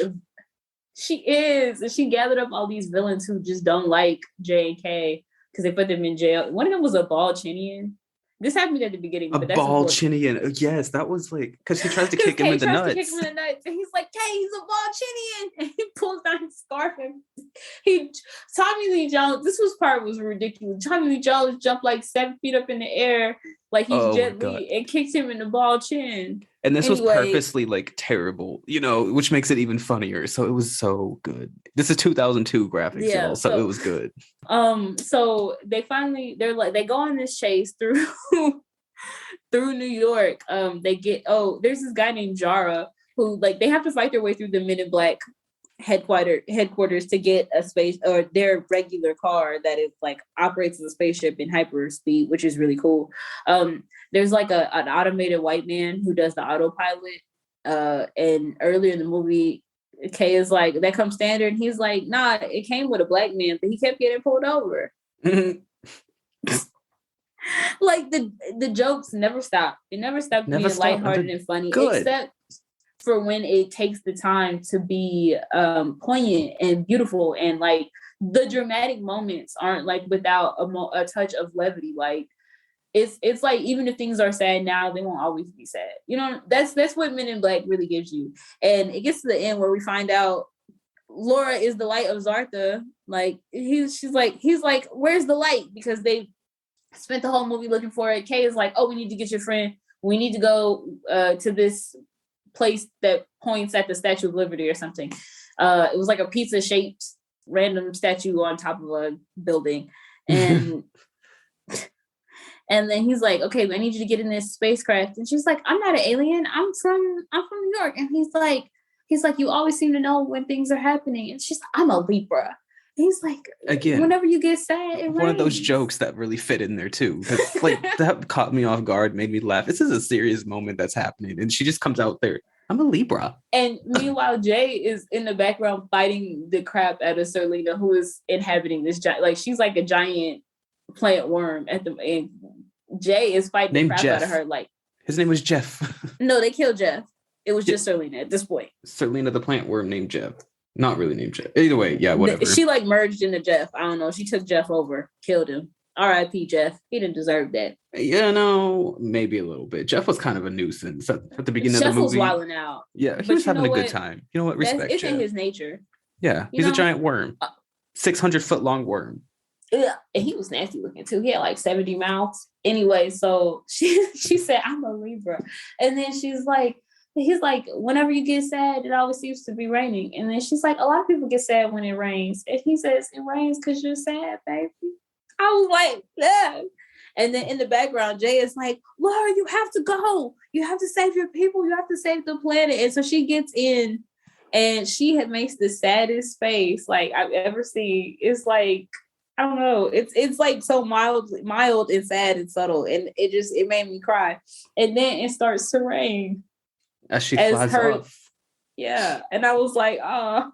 [SPEAKER 2] She is, and she gathered up all these villains who just don't like J and K. Because they put them in jail. One of them was a Balchinian. This happened at the beginning.
[SPEAKER 1] A Balchinian. Yes, that was like, because he tries to kick him in the nuts.
[SPEAKER 2] And he's like, hey, he's a Balchinian. And he pulls down his scarf. And Tommy Lee Jones, this part was ridiculous. Tommy Lee Jones jumped like 7 feet up in the air, like he's Jet Li, and kicked him in the ball chin.
[SPEAKER 1] And this was purposely like terrible, you know, which makes it even funnier. So it was so good. This is 2002 graphics, yeah, so it was good.
[SPEAKER 2] So they go on this chase through New York. There's this guy named Jara who like they have to fight their way through the Men in Black headquarters to get a space or their regular car that is like operates as a spaceship in hyper speed, which is really cool. There's like an automated white man who does the autopilot. And earlier in the movie, Kay is like, that comes standard. And he's like, nah, it came with a black man, but he kept getting pulled over. Like the jokes never stop. It never stopped being lighthearted and funny, except for when it takes the time to be poignant and beautiful, and like the dramatic moments aren't like without a touch of levity. Like it's like even if things are sad now, they won't always be sad. You know, that's what Men in Black really gives you. And it gets to the end where we find out Laura is the light of Zartha. Like he's like, where's the light? Because they spent the whole movie looking for it. Kay is like, oh, we need to get your friend. We need to go to this place that points at the Statue of Liberty or something. It was like a pizza shaped random statue on top of a building. And and then he's like, okay, I need you to get in this spacecraft. And she's like, I'm not an alien. I'm from New York. And he's like, you always seem to know when things are happening. And she's like, I'm a Libra. And he's like, again, whenever you get sad, it
[SPEAKER 1] one rains. Of those jokes that really fit in there too. Like that caught me off guard, made me laugh. This is a serious moment that's happening. And she just comes out there, I'm a Libra. And
[SPEAKER 2] meanwhile, Jay is in the background fighting the crap out of Serlina, who is inhabiting this giant, like she's like a giant plant worm at the end. Jay is fighting the crap out of her. Like
[SPEAKER 1] his name was Jeff.
[SPEAKER 2] No, they killed Jeff. It was just Serlina at this point.
[SPEAKER 1] Serlina the plant worm named Jeff. Not really named Jeff. Either way, yeah, whatever.
[SPEAKER 2] She like merged into Jeff. I don't know. She took Jeff over, killed him. R.I.P. Jeff. He didn't deserve that.
[SPEAKER 1] Yeah, no, maybe a little bit. Jeff was kind of a nuisance at the beginning
[SPEAKER 2] Jeff
[SPEAKER 1] of the movie.
[SPEAKER 2] Jeff was wilding out.
[SPEAKER 1] Yeah, he was having a good time. You know what? Respect.
[SPEAKER 2] It's in his nature.
[SPEAKER 1] Yeah, he's a giant worm. 600-foot long worm.
[SPEAKER 2] Ugh. And he was nasty looking too. He had like 70 mouths. Anyway, so she said, I'm a Libra. And then he's like, whenever you get sad, it always seems to be raining. And then she's like, a lot of people get sad when it rains. And he says, it rains because you're sad, baby. I was like, yeah. And then in the background, Jay is like, Laura, you have to go. You have to save your people. You have to save the planet. And so she gets in and she makes the saddest face like I've ever seen. It's like, I don't know. It's like so mild and sad and subtle. And it made me cry. And then it starts to rain.
[SPEAKER 1] As she flies off.
[SPEAKER 2] Yeah. And I was like, oh.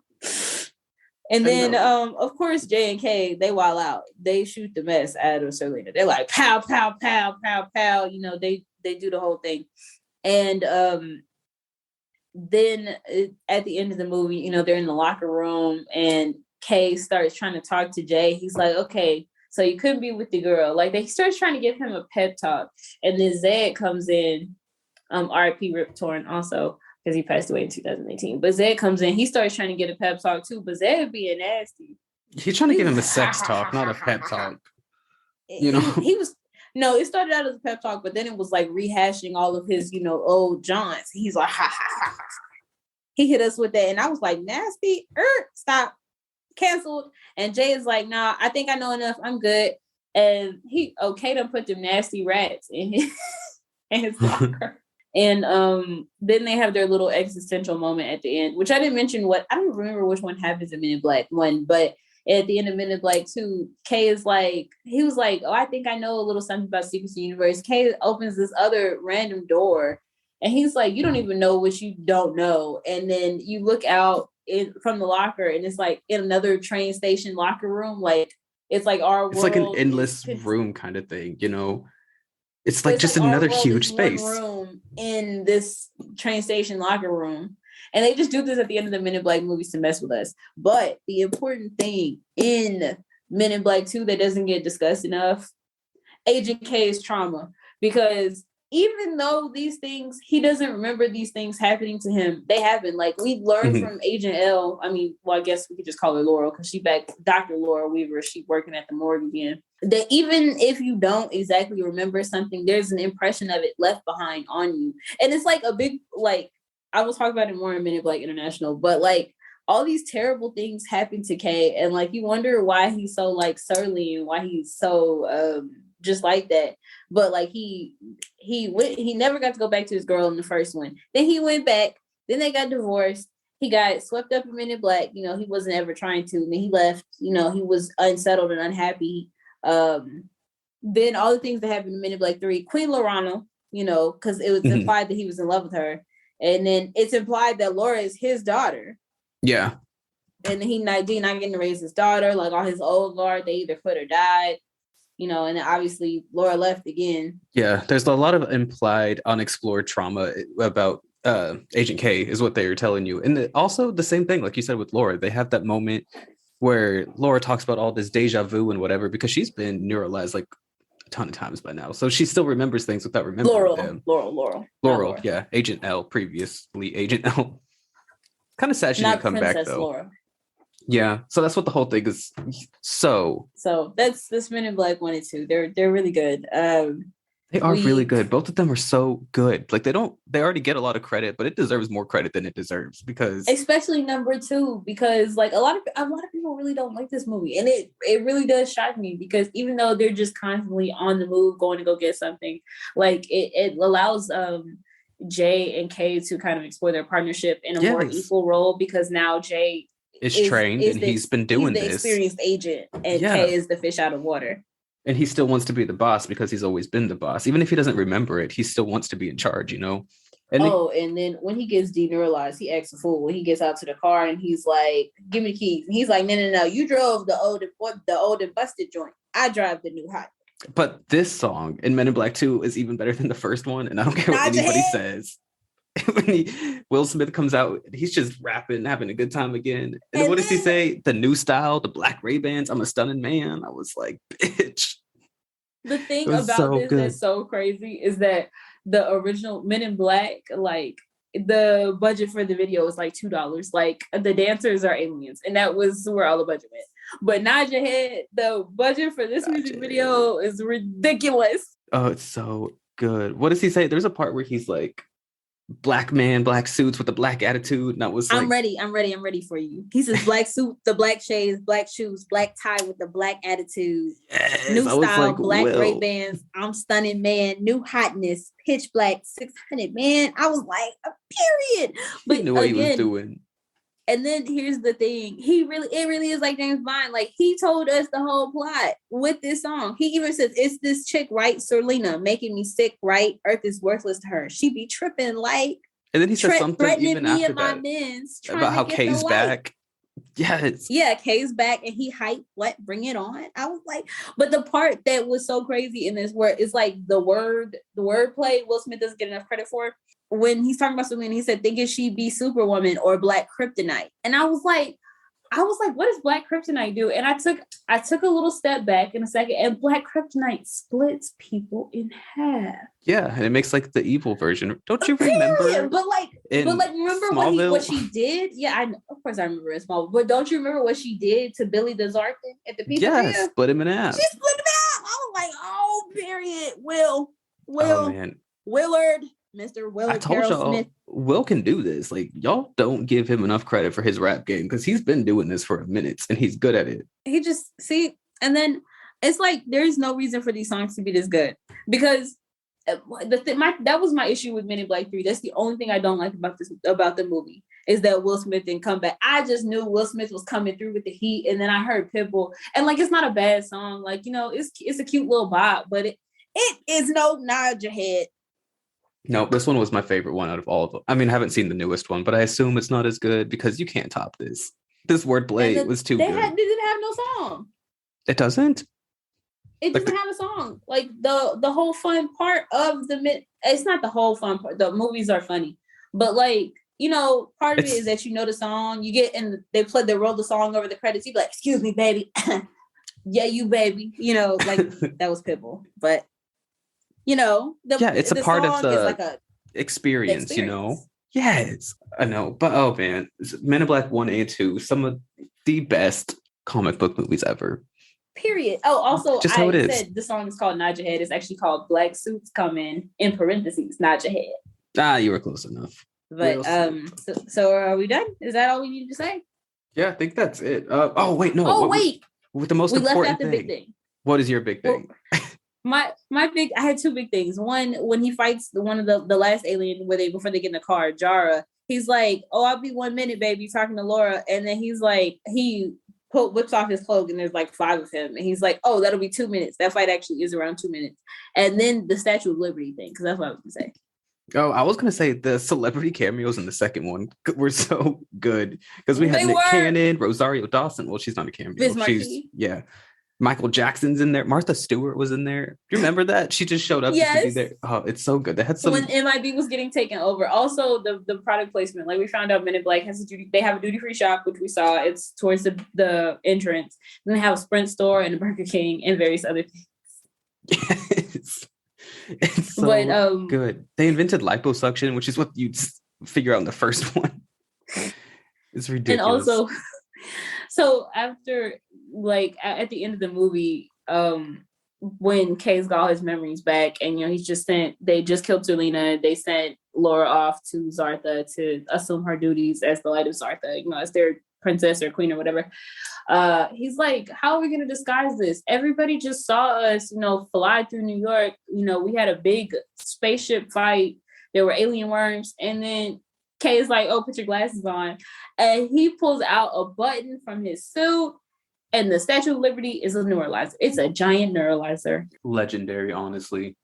[SPEAKER 2] And then, of course, J and K, they wild out. They shoot the mess out of Selena. They're like, pow, pow, pow, pow, pow. You know, they do the whole thing. And then at the end of the movie, you know, they're in the locker room and K starts trying to talk to Jay. He's like, okay, so you couldn't be with the girl. Like, they starts trying to give him a pep talk. And then Zed comes in, R.I.P. Rip Torn also, because he passed away in 2018. But Zed comes in, he starts trying to get a pep talk too, but Zed being nasty.
[SPEAKER 1] He's trying to give him a sex talk, not a pep talk. You know?
[SPEAKER 2] It started out as a pep talk, but then it was like rehashing all of his, you know, old jaunts. He's like, ha, ha, ha, ha. He hit us with that. And I was like, nasty, stop, canceled. And Jay is like, nah, I think I know enough. I'm good. And K done put them nasty rats in his locker. And then they have their little existential moment at the end, which I didn't mention I don't remember which one happens in Men in Black 1, but at the end of Men in Black 2, K is like, he was like, oh, I think I know a little something about Secrets of the Universe. K opens this other random door and he's like, you don't even know what you don't know. And then you look out from the locker and it's like in another train station locker room. Like, it's like our world.
[SPEAKER 1] It's like an endless room kind of thing, you know? It's like just another huge space.
[SPEAKER 2] One room in this train station locker room. And they just do this at the end of the Men in Black movies to mess with us. But the important thing in Men in Black 2 that doesn't get discussed enough, Agent K's trauma. Because even though these things, he doesn't remember these things happening to him, they happen. Like, we learned from Agent L, I guess we could just call her Laurel, because she back Dr. Laura Weaver, she working at the morgue again. That even if you don't exactly remember something, there's an impression of it left behind on you. And it's like a big, like, I will talk about it more in Men in Black International, but like all these terrible things happen to K, and like you wonder why he's so like surly and why he's so just like that. But like he never got to go back to his girl in the first one. Then he went back. Then they got divorced. He got swept up in Men in Black. You know, he wasn't ever trying to. And then he left. You know, he was unsettled and unhappy. Then all the things that happened in Men in Black 3, Queen Lorana, you know, because it was implied that he was in love with her. And then it's implied that Laura is his daughter.
[SPEAKER 1] Yeah.
[SPEAKER 2] And he not getting to raise his daughter. Like all his old guard, they either quit or died. You know, and then obviously Laura left again.
[SPEAKER 1] Yeah, there's a lot of implied unexplored trauma about Agent K is what they were telling you. And also the same thing, like you said with Laura, they have that moment where Laura talks about all this deja vu and whatever, because she's been neuralized like a ton of times by now. So she still remembers things without remembering them. Laurel, yeah. Agent L, previously Agent L. Kind of sad she didn't come back though. Laura. Yeah, so that's what the whole thing is. So
[SPEAKER 2] that's this Men in Black 1 and 2. They're really good.
[SPEAKER 1] They are really good. Both of them are so good. Like they already get a lot of credit, but it deserves more credit than it deserves, because
[SPEAKER 2] especially number 2, because like a lot of people really don't like this movie, and it really does shock me, because even though they're just constantly on the move going to go get something, like it allows Jay and Kay to kind of explore their partnership in a more equal role, because now Jay is trained and he's been doing this. He's the experienced agent, and Kay is the fish out of water.
[SPEAKER 1] And he still wants to be the boss because he's always been the boss. Even if he doesn't remember it, he still wants to be in charge, you know?
[SPEAKER 2] And then when he gets deneuralized, he acts a fool. When he gets out to the car and he's like, give me the keys. And he's like, no. You drove the old and busted joint. I drive the new hot.
[SPEAKER 1] But this song in Men in Black 2 is even better than the first one. And I don't care what anybody says. When Will Smith comes out, he's just rapping, having a good time again. And what does he say? The new style, the black Ray-Bans, I'm a stunning man. I was like, bitch.
[SPEAKER 2] The thing about this that's so crazy is that the original Men in Black, like the budget for the video was like $2. Like the dancers are aliens, and that was where all the budget went. But nod your head. The budget for this music video is ridiculous.
[SPEAKER 1] Oh, it's so good. What does he say? There's a part where he's like, black man, black suits with a black attitude. And I was like,
[SPEAKER 2] I'm ready for you. He says black suit, the black shades, black shoes, black tie with the black attitude.
[SPEAKER 1] Yes,
[SPEAKER 2] new style,
[SPEAKER 1] like,
[SPEAKER 2] black Ray-Bans. I'm stunning, man. New hotness, pitch black, 600, man. I was like, a period. But
[SPEAKER 1] he knew what he was doing.
[SPEAKER 2] And then here's the thing. It really is like James Bond. Like, he told us the whole plot with this song. He even says, it's this chick, right? Serlena, making me sick, right? Earth is worthless to her. She be tripping like.
[SPEAKER 1] And then he says something even after that about how Kay's back. Yes.
[SPEAKER 2] Yeah, Kay's back and he hyped, what? Bring it on. I was like, but the part that was so crazy in this word is like the wordplay Will Smith doesn't get enough credit for. When he's talking about something, he said, thinking she'd be Superwoman or Black Kryptonite. And I was like, what does Black Kryptonite do? And I took a little step back in a second, and Black Kryptonite splits people in half.
[SPEAKER 1] Yeah, and it makes like the evil version. Don't you remember?
[SPEAKER 2] But remember what she did? Yeah, of course I remember in Smallville. But don't you remember what she did to Billy the Zarkin at the pizza?
[SPEAKER 1] Yeah, split him in half.
[SPEAKER 2] She split him in half. I was like, oh, period. Willard. Mr. Willard.
[SPEAKER 1] I told y'all, Smith. Will can do this. Like, y'all don't give him enough credit for his rap game because he's been doing this for a minute and he's good at it.
[SPEAKER 2] He just and then it's like there's no reason for these songs to be this good because that was my issue with Men in Black 3. That's the only thing I don't like about the movie is that Will Smith didn't come back. I just knew Will Smith was coming through with the heat, and then I heard Pitbull, and like it's not a bad song. Like, you know, it's a cute little bop, but it is no nod your head.
[SPEAKER 1] No, this one was my favorite one out of all of them. I mean, I haven't seen the newest one, but I assume it's not as good because you can't top this. This wordplay was too good.
[SPEAKER 2] They didn't have no song.
[SPEAKER 1] It doesn't?
[SPEAKER 2] It doesn't have a song. Like the whole fun part of it's not the whole fun part. The movies are funny. But like, you know, part of it is that you know the song. You get and they roll the song over the credits. You be like, excuse me, baby. Yeah, you baby. You know, like that was Pitbull. But you know,
[SPEAKER 1] it's a part of the like experience, you know? Yes, I know. But oh man, Men in Black 1 and 2, some of the best comic book movies ever.
[SPEAKER 2] Period. Oh, also, I said the song is called Nod Your Head. It's actually called Black Suits Come in parentheses, Nod Your Head.
[SPEAKER 1] Ah, you were close enough.
[SPEAKER 2] But so are we done? Is that all we need to say?
[SPEAKER 1] Yeah, I think that's it. Wait, no. With the most important
[SPEAKER 2] left out the big thing.
[SPEAKER 1] What is your big thing?
[SPEAKER 2] I had two big things. One, when he fights one of the last alien before they get in the car, Jara, he's like, oh, I'll be 1 minute, baby, talking to Laura. And then he's like, he whips off his cloak and there's like 5 of him. And he's like, oh, that'll be 2 minutes. That fight actually is around 2 minutes. And then the Statue of Liberty thing, because that's what I was going to say.
[SPEAKER 1] Oh, I was going to say the celebrity cameos in the second one were so good. Because we had Nick Cannon, Rosario Dawson. Well, she's not a cameo. Yeah. Michael Jackson's in there. Martha Stewart was in there. Do you remember that? She just showed up just to be there. Oh, it's so good. They had some... When
[SPEAKER 2] MiB was getting taken over. Also, the product placement. Like, we found out Men in Black they have a duty-free shop, which we saw. It's towards the entrance. Then they have a Sprint store and a Burger King and various other things.
[SPEAKER 1] Yes. It's so good. They invented liposuction, which is what you figure out in the first one. It's ridiculous.
[SPEAKER 2] And also... So after, like, at the end of the movie, when Kay's got all his memories back, and you know they just killed Serlena. They sent Laura off to Zartha to assume her duties as the Light of Zartha, you know, as their princess or queen or whatever. He's like, how are we going to disguise this? Everybody just saw us, you know, fly through New York. You know, we had a big spaceship fight. There were alien worms, and then Kay is like, oh, put your glasses on. And he pulls out a button from his suit, and the Statue of Liberty is a neuralizer. It's a giant neuralizer.
[SPEAKER 1] Legendary, honestly.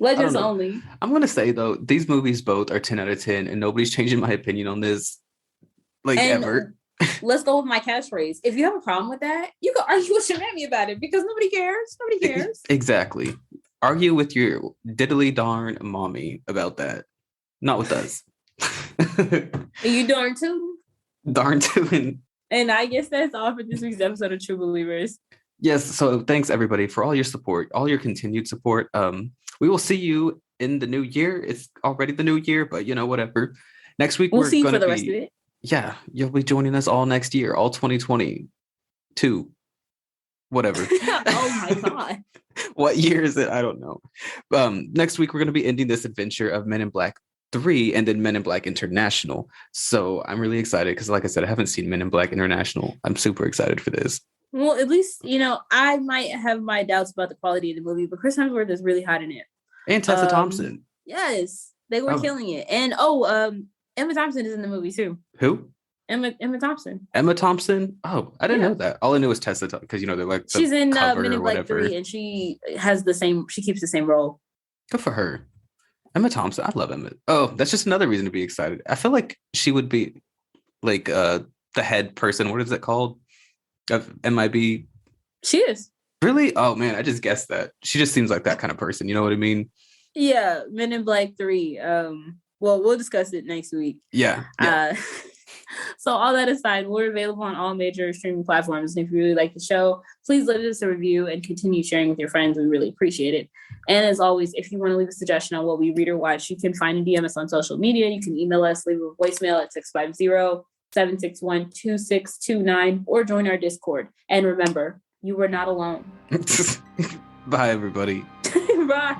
[SPEAKER 2] Legends only.
[SPEAKER 1] I'm going to say, though, these movies both are 10 out of 10, and nobody's changing my opinion on this, ever.
[SPEAKER 2] Let's go with my catchphrase. If you have a problem with that, you can argue with your mammy about it, because nobody cares. Nobody cares. Exactly.
[SPEAKER 1] Argue with your diddly darn mommy about that. Not with us.
[SPEAKER 2] Are you darn too?
[SPEAKER 1] Darn too.
[SPEAKER 2] And I guess that's all for this week's episode of True Believers.
[SPEAKER 1] Yes, so thanks everybody for all your support, all your continued support. We will see you in the new year. It's already the new year, but you know, whatever. Next week
[SPEAKER 2] we'll see you for the rest of it.
[SPEAKER 1] Yeah, you'll be joining us all next year, all 2020. 2. Whatever.
[SPEAKER 2] Oh my God.
[SPEAKER 1] What year is it? I don't know. Next week, we're going to be ending this adventure of Men in Black 3 and then Men in Black International. So I'm really excited because, like I said, I haven't seen Men in Black International. I'm super excited for this.
[SPEAKER 2] Well, at least, I might have my doubts about the quality of the movie, but Chris Hemsworth is really hot in it.
[SPEAKER 1] And Tessa Thompson.
[SPEAKER 2] Yes, they were killing it. And Emma Thompson is in the movie too.
[SPEAKER 1] Who?
[SPEAKER 2] Emma Thompson.
[SPEAKER 1] Emma Thompson? Oh, I didn't know that. All I knew was Tessa because they're like
[SPEAKER 2] she's in Men in Black 3 and she keeps the same role.
[SPEAKER 1] Good for her. Emma Thompson. I love Emma. Oh, that's just another reason to be excited. I feel like she would be like the head person. What is it called? Of MiB.
[SPEAKER 2] She is.
[SPEAKER 1] Really? Oh man, I just guessed that. She just seems like that kind of person. You know what I mean?
[SPEAKER 2] Yeah, Men in Black 3. Well, we'll discuss it next week.
[SPEAKER 1] Yeah.
[SPEAKER 2] So all that aside, we're available on all major streaming platforms. And if you really like the show, please leave us a review and continue sharing with your friends. We really appreciate it. And as always, if you want to leave a suggestion on what we read or watch, you can find and DM us on social media. You can email us, leave a voicemail at 650-761-2629, or join our Discord. And remember, you were not alone.
[SPEAKER 1] Bye, everybody.
[SPEAKER 2] Bye.